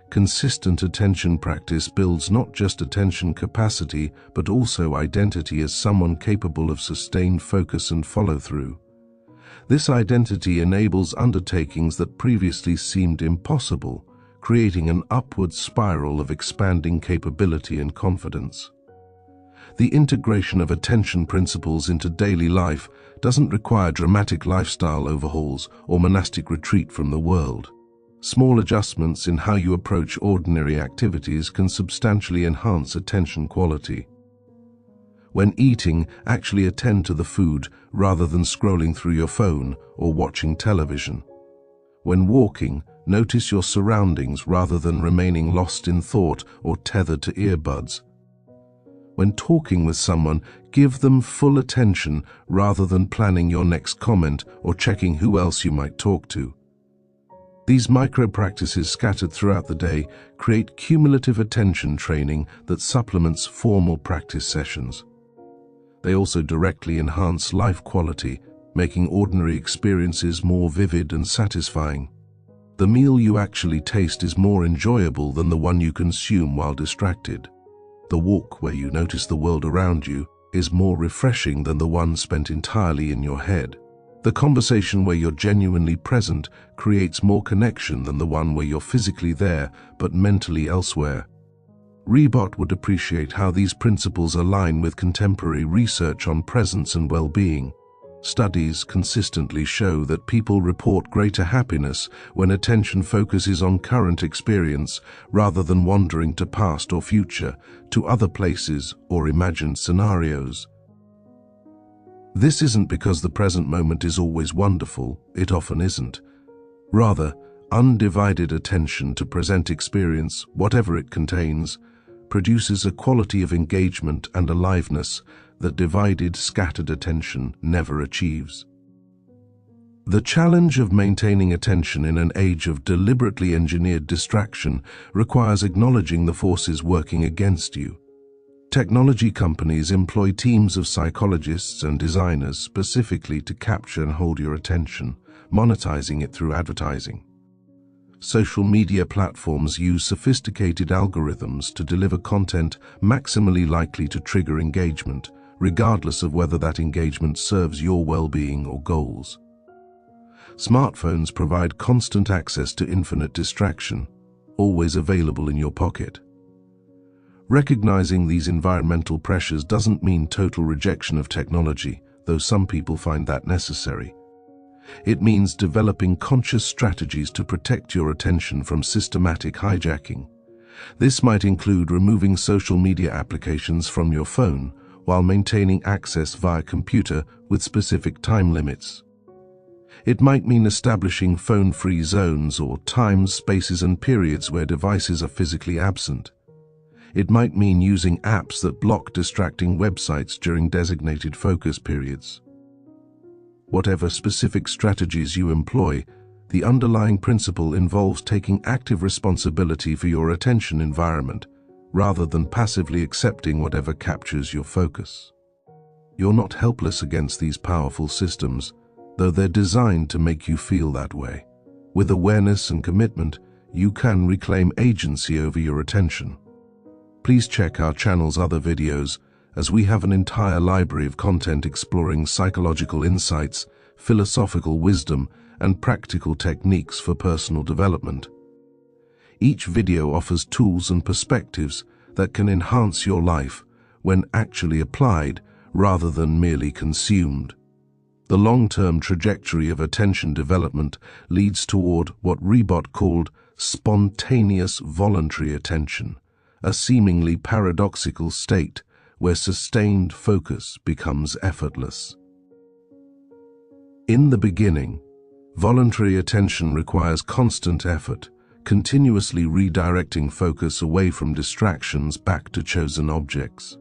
Consistent attention practice builds not just attention capacity, but also identity as someone capable of sustained focus and follow-through. This identity enables undertakings that previously seemed impossible, creating an upward spiral of expanding capability and confidence. The integration of attention principles into daily life doesn't require dramatic lifestyle overhauls or monastic retreat from the world. Small adjustments in how you approach ordinary activities can substantially enhance attention quality. When eating, actually attend to the food rather than scrolling through your phone or watching television. When walking, notice your surroundings rather than remaining lost in thought or tethered to earbuds. When talking with someone, give them full attention rather than planning your next comment or checking who else you might talk to. These micro-practices scattered throughout the day create cumulative attention training that supplements formal practice sessions. They also directly enhance life quality, making ordinary experiences more vivid and satisfying. The meal you actually taste is more enjoyable than the one you consume while distracted. The walk where you notice the world around you is more refreshing than the one spent entirely in your head. The conversation where you're genuinely present creates more connection than the one where you're physically there but mentally elsewhere. Ribot would appreciate how these principles align with contemporary research on presence and well-being. Studies consistently show that people report greater happiness when attention focuses on current experience rather than wandering to past or future, to other places or imagined scenarios. This isn't because the present moment is always wonderful, it often isn't. Rather, undivided attention to present experience, whatever it contains, produces a quality of engagement and aliveness that divided, scattered attention never achieves. The challenge of maintaining attention in an age of deliberately engineered distraction requires acknowledging the forces working against you. Technology companies employ teams of psychologists and designers specifically to capture and hold your attention, monetizing it through advertising. Social media platforms use sophisticated algorithms to deliver content maximally likely to trigger engagement, regardless of whether that engagement serves your well-being or goals. Smartphones provide constant access to infinite distraction, always available in your pocket. Recognizing these environmental pressures doesn't mean total rejection of technology, though some people find that necessary. It means developing conscious strategies to protect your attention from systematic hijacking. This might include removing social media applications from your phone while maintaining access via computer with specific time limits. It might mean establishing phone-free zones or times, spaces, and periods where devices are physically absent. It might mean using apps that block distracting websites during designated focus periods. Whatever specific strategies you employ, the underlying principle involves taking active responsibility for your attention environment, rather than passively accepting whatever captures your focus. You're not helpless against these powerful systems, though they're designed to make you feel that way. With awareness and commitment, you can reclaim agency over your attention. Please check our channel's other videos, as we have an entire library of content exploring psychological insights, philosophical wisdom, and practical techniques for personal development. Each video offers tools and perspectives that can enhance your life when actually applied rather than merely consumed. The long-term trajectory of attention development leads toward what Ribot called spontaneous voluntary attention, a seemingly paradoxical state where sustained focus becomes effortless. In the beginning, voluntary attention requires constant effort, continuously redirecting focus away from distractions back to chosen objects.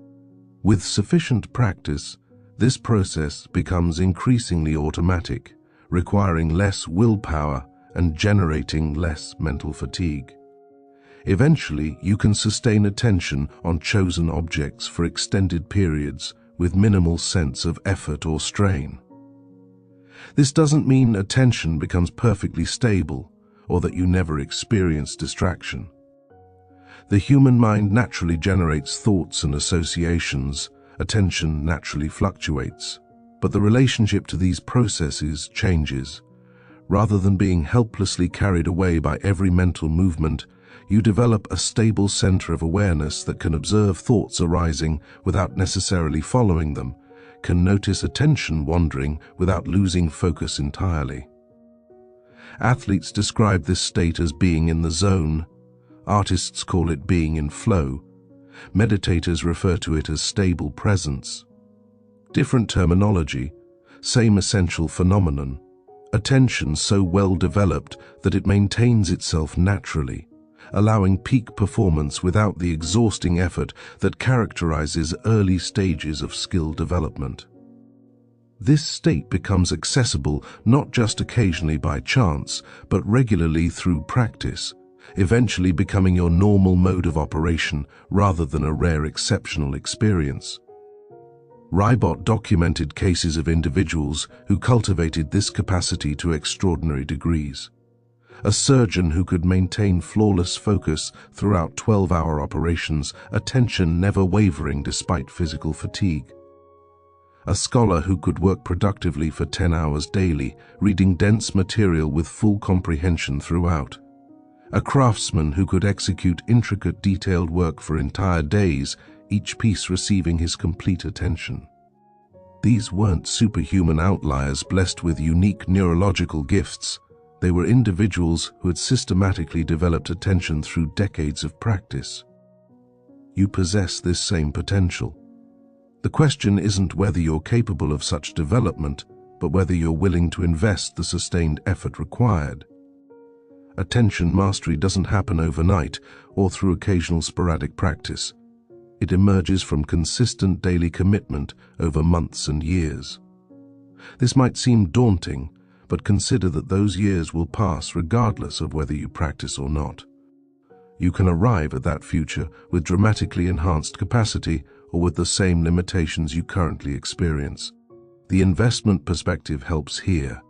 With sufficient practice, this process becomes increasingly automatic, requiring less willpower and generating less mental fatigue. Eventually, you can sustain attention on chosen objects for extended periods with minimal sense of effort or strain. This doesn't mean attention becomes perfectly stable or that you never experience distraction. The human mind naturally generates thoughts and associations. Attention naturally fluctuates, but the relationship to these processes changes. Rather than being helplessly carried away by every mental movement, you develop a stable center of awareness that can observe thoughts arising without necessarily following them, can notice attention wandering without losing focus entirely. Athletes describe this state as being in the zone. Artists call it being in flow. Meditators refer to it as stable presence. Different terminology, same essential phenomenon. Attention so well developed that it maintains itself naturally, allowing peak performance without the exhausting effort that characterizes early stages of skill development. This state becomes accessible not just occasionally by chance, but regularly through practice, eventually becoming your normal mode of operation rather than a rare exceptional experience. Ribot documented cases of individuals who cultivated this capacity to extraordinary degrees. A surgeon who could maintain flawless focus throughout 12-hour operations, attention never wavering despite physical fatigue. A scholar who could work productively for 10 hours daily, reading dense material with full comprehension throughout. A craftsman who could execute intricate detailed work for entire days, each piece receiving his complete attention. These weren't superhuman outliers blessed with unique neurological gifts. They were individuals who had systematically developed attention through decades of practice. You possess this same potential. The question isn't whether you're capable of such development, but whether you're willing to invest the sustained effort required. Attention mastery doesn't happen overnight or through occasional sporadic practice. It emerges from consistent daily commitment over months and years. This might seem daunting, but consider that those years will pass regardless of whether you practice or not. You can arrive at that future with dramatically enhanced capacity or with the same limitations you currently experience. The investment perspective helps here.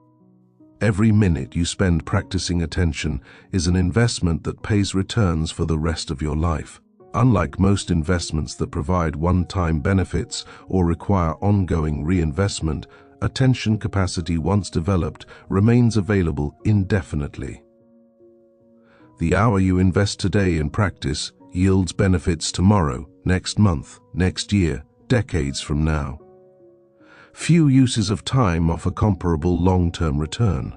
Every minute you spend practicing attention is an investment that pays returns for the rest of your life. Unlike most investments that provide one-time benefits or require ongoing reinvestment, attention capacity once developed remains available indefinitely. The hour you invest today in practice yields benefits tomorrow, next month, next year, decades from now. Few uses of time offer comparable long-term return.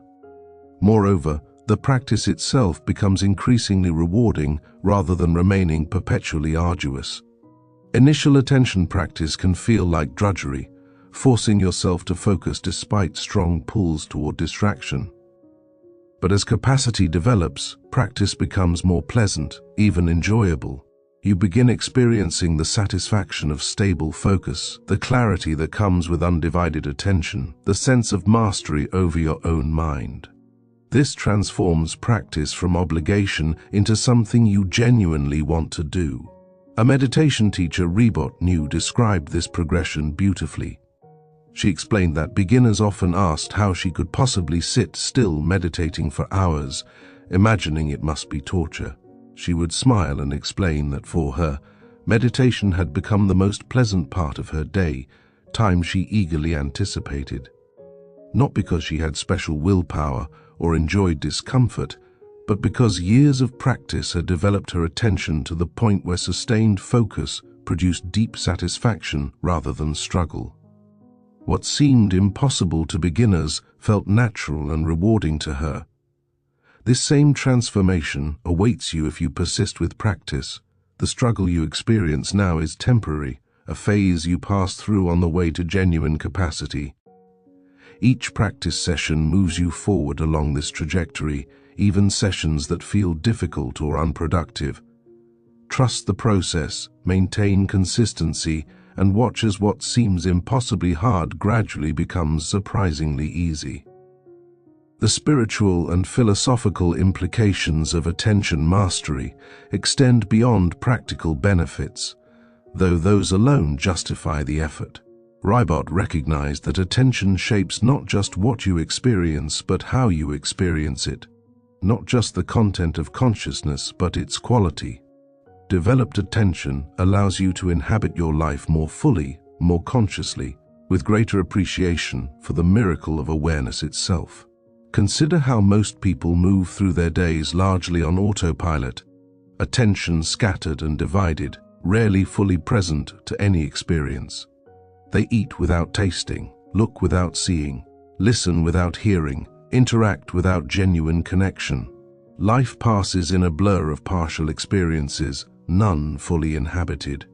Moreover, the practice itself becomes increasingly rewarding rather than remaining perpetually arduous. Initial attention practice can feel like drudgery, forcing yourself to focus despite strong pulls toward distraction. But as capacity develops, practice becomes more pleasant, even enjoyable. You begin experiencing the satisfaction of stable focus, the clarity that comes with undivided attention, the sense of mastery over your own mind. This transforms practice from obligation into something you genuinely want to do. A meditation teacher Ribot knew described this progression beautifully. She explained that beginners often asked how she could possibly sit still meditating for hours, imagining it must be torture. She would smile and explain that for her, meditation had become the most pleasant part of her day, time she eagerly anticipated. Not because she had special willpower or enjoyed discomfort, but because years of practice had developed her attention to the point where sustained focus produced deep satisfaction rather than struggle. What seemed impossible to beginners felt natural and rewarding to her. This same transformation awaits you if you persist with practice. The struggle you experience now is temporary, a phase you pass through on the way to genuine capacity. Each practice session moves you forward along this trajectory, even sessions that feel difficult or unproductive. Trust the process, maintain consistency, and watch as what seems impossibly hard gradually becomes surprisingly easy. The spiritual and philosophical implications of attention mastery extend beyond practical benefits, though those alone justify the effort. Ribot recognized that attention shapes not just what you experience, but how you experience it. Not just the content of consciousness, but its quality. Developed attention allows you to inhabit your life more fully, more consciously, with greater appreciation for the miracle of awareness itself. Consider how most people move through their days largely on autopilot, attention scattered and divided, rarely fully present to any experience. They eat without tasting, look without seeing, listen without hearing, interact without genuine connection. Life passes in a blur of partial experiences, none fully inhabited.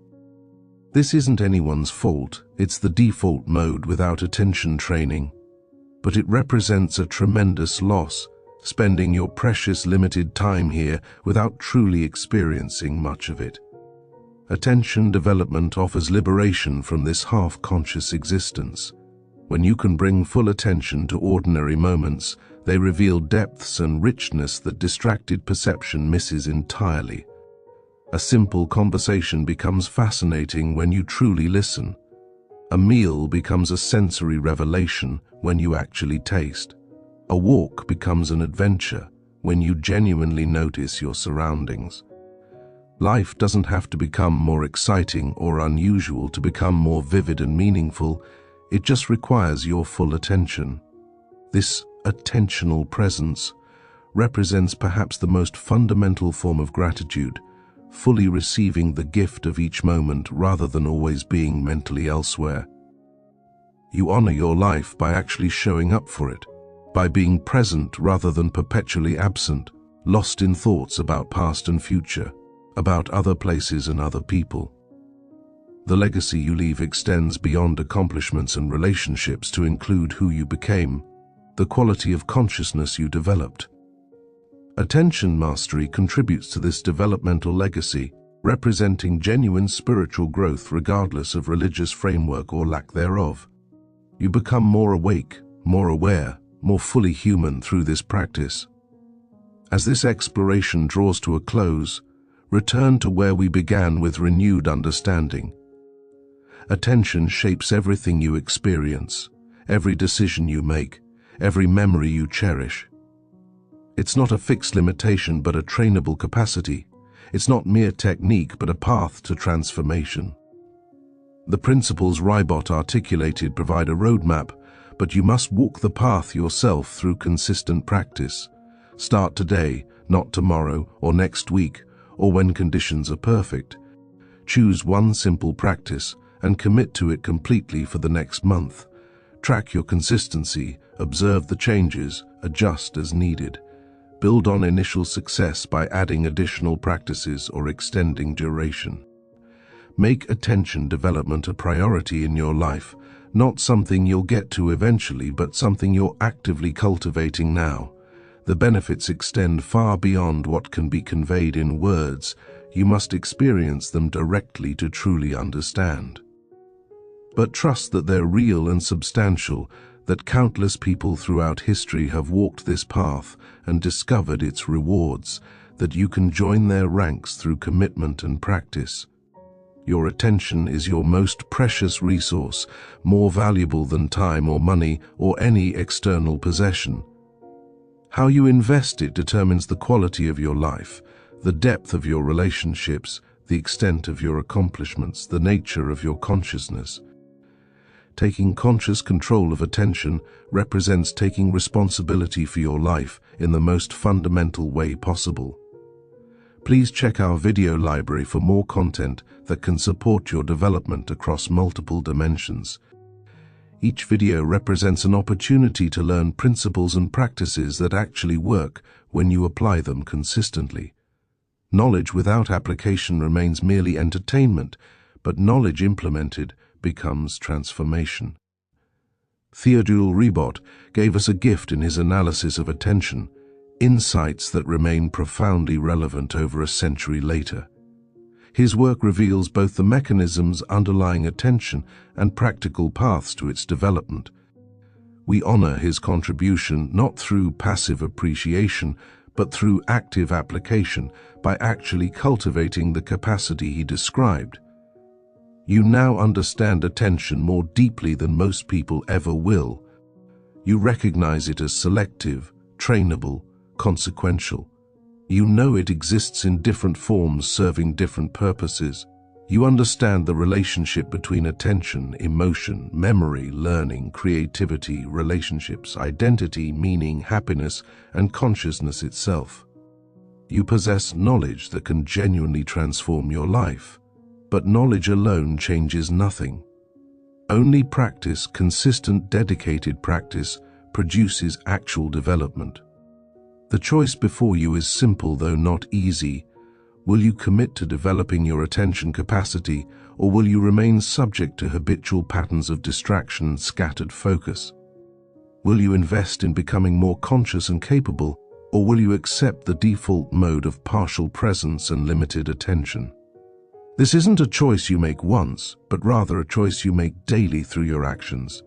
This isn't anyone's fault, it's the default mode without attention training. But it represents a tremendous loss, spending your precious limited time here without truly experiencing much of it. Attention development offers liberation from this half-conscious existence. When you can bring full attention to ordinary moments, they reveal depths and richness that distracted perception misses entirely. A simple conversation becomes fascinating when you truly listen. A meal becomes a sensory revelation when you actually taste. A walk becomes an adventure when you genuinely notice your surroundings. Life doesn't have to become more exciting or unusual to become more vivid and meaningful. It just requires your full attention. This attentional presence represents perhaps the most fundamental form of gratitude, fully receiving the gift of each moment rather than always being mentally elsewhere. You honor your life by actually showing up for it, by being present rather than perpetually absent, lost in thoughts about past and future, about other places and other people. The legacy you leave extends beyond accomplishments and relationships to include who you became, the quality of consciousness you developed. Attention mastery contributes to this developmental legacy, representing genuine spiritual growth regardless of religious framework or lack thereof. You become more awake, more aware, more fully human through this practice. As this exploration draws to a close, return to where we began with renewed understanding. Attention shapes everything you experience, every decision you make, every memory you cherish. It's not a fixed limitation but a trainable capacity. It's not mere technique but a path to transformation. The principles Ribot articulated provide a roadmap, but you must walk the path yourself through consistent practice. Start today, not tomorrow or next week, or when conditions are perfect. Choose one simple practice and commit to it completely for the next month. Track your consistency, observe the changes, adjust as needed. Build on initial success by adding additional practices or extending duration. Make attention development a priority in your life, not something you'll get to eventually, but something you're actively cultivating now. The benefits extend far beyond what can be conveyed in words. You must experience them directly to truly understand. But trust that they're real and substantial, that countless people throughout history have walked this path and discovered its rewards, that you can join their ranks through commitment and practice. Your attention is your most precious resource, more valuable than time or money or any external possession. How you invest it determines the quality of your life, the depth of your relationships, the extent of your accomplishments, the nature of your consciousness. Taking conscious control of attention represents taking responsibility for your life in the most fundamental way possible. Please check our video library for more content that can support your development across multiple dimensions. Each video represents an opportunity to learn principles and practices that actually work when you apply them consistently. Knowledge without application remains merely entertainment, but knowledge implemented becomes transformation. Théodule Ribot gave us a gift in his analysis of attention, insights that remain profoundly relevant over a century later. His work reveals both the mechanisms underlying attention and practical paths to its development. We honor his contribution not through passive appreciation, but through active application, by actually cultivating the capacity he described. You now understand attention more deeply than most people ever will. You recognize it as selective, trainable, consequential. You know it exists in different forms serving different purposes. You understand the relationship between attention, emotion, memory, learning, creativity, relationships, identity, meaning, happiness, and consciousness itself. You possess knowledge that can genuinely transform your life. But knowledge alone changes nothing. Only practice, consistent, dedicated practice, produces actual development. The choice before you is simple though not easy. Will you commit to developing your attention capacity, or will you remain subject to habitual patterns of distraction and scattered focus? Will you invest in becoming more conscious and capable, or will you accept the default mode of partial presence and limited attention? This isn't a choice you make once, but rather a choice you make daily through your actions.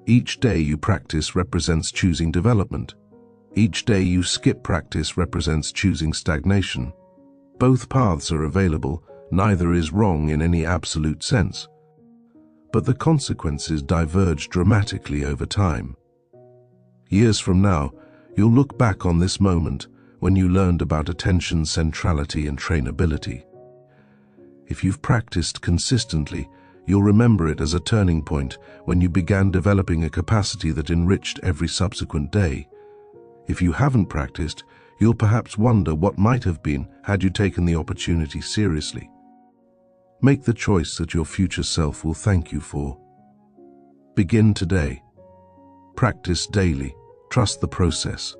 Each day you practice represents choosing development. Each day you skip practice represents choosing stagnation. Both paths are available, neither is wrong in any absolute sense. But the consequences diverge dramatically over time. Years from now, you'll look back on this moment when you learned about attention centrality and trainability. If you've practiced consistently, you'll remember it as a turning point when you began developing a capacity that enriched every subsequent day. If you haven't practiced, you'll perhaps wonder what might have been had you taken the opportunity seriously. Make the choice that your future self will thank you for. Begin today. Practice daily. Trust the process.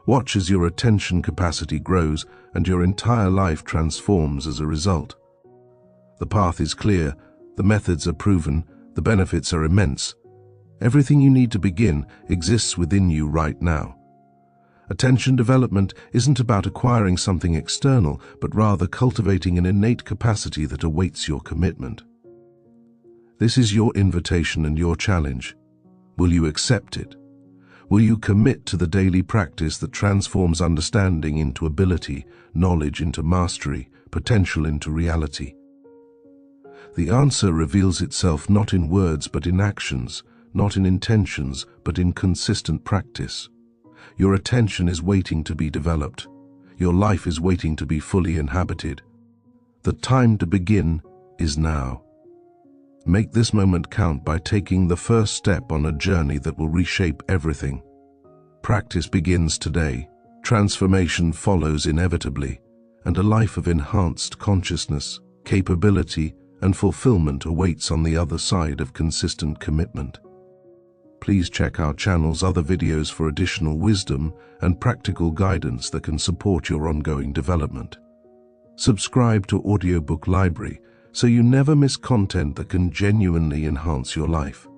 Watch as your attention capacity grows and your entire life transforms as a result. The path is clear, the methods are proven, the benefits are immense. Everything you need to begin exists within you right now. Attention development isn't about acquiring something external, but rather cultivating an innate capacity that awaits your commitment. This is your invitation and your challenge. Will you accept it? Will you commit to the daily practice that transforms understanding into ability, knowledge into mastery, potential into reality? The answer reveals itself not in words but in actions, not in intentions but in consistent practice. Your attention is waiting to be developed. Your life is waiting to be fully inhabited. The time to begin is now. Make this moment count by taking the first step on a journey that will reshape everything. Practice begins today. Transformation follows inevitably, and a life of enhanced consciousness, capability, and fulfillment awaits on the other side of consistent commitment. Please check our channel's other videos for additional wisdom and practical guidance that can support your ongoing development. Subscribe to Audiobook Library so you never miss content that can genuinely enhance your life.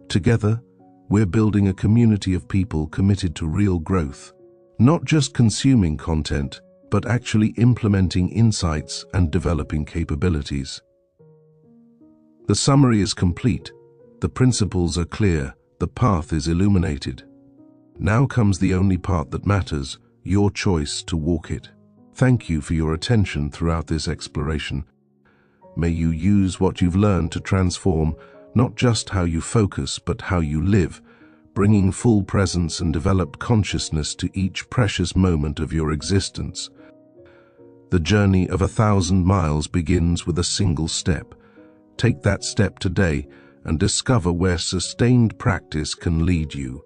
Together, we're building a community of people committed to real growth, not just consuming content, but actually implementing insights and developing capabilities. The summary is complete, the principles are clear, the path is illuminated. Now comes the only part that matters, your choice to walk it. Thank you for your attention throughout this exploration. May you use what you've learned to transform not just how you focus, but how you live, bringing full presence and developed consciousness to each precious moment of your existence. The journey of 1,000 miles begins with a single step. Take that step today and discover where sustained practice can lead you.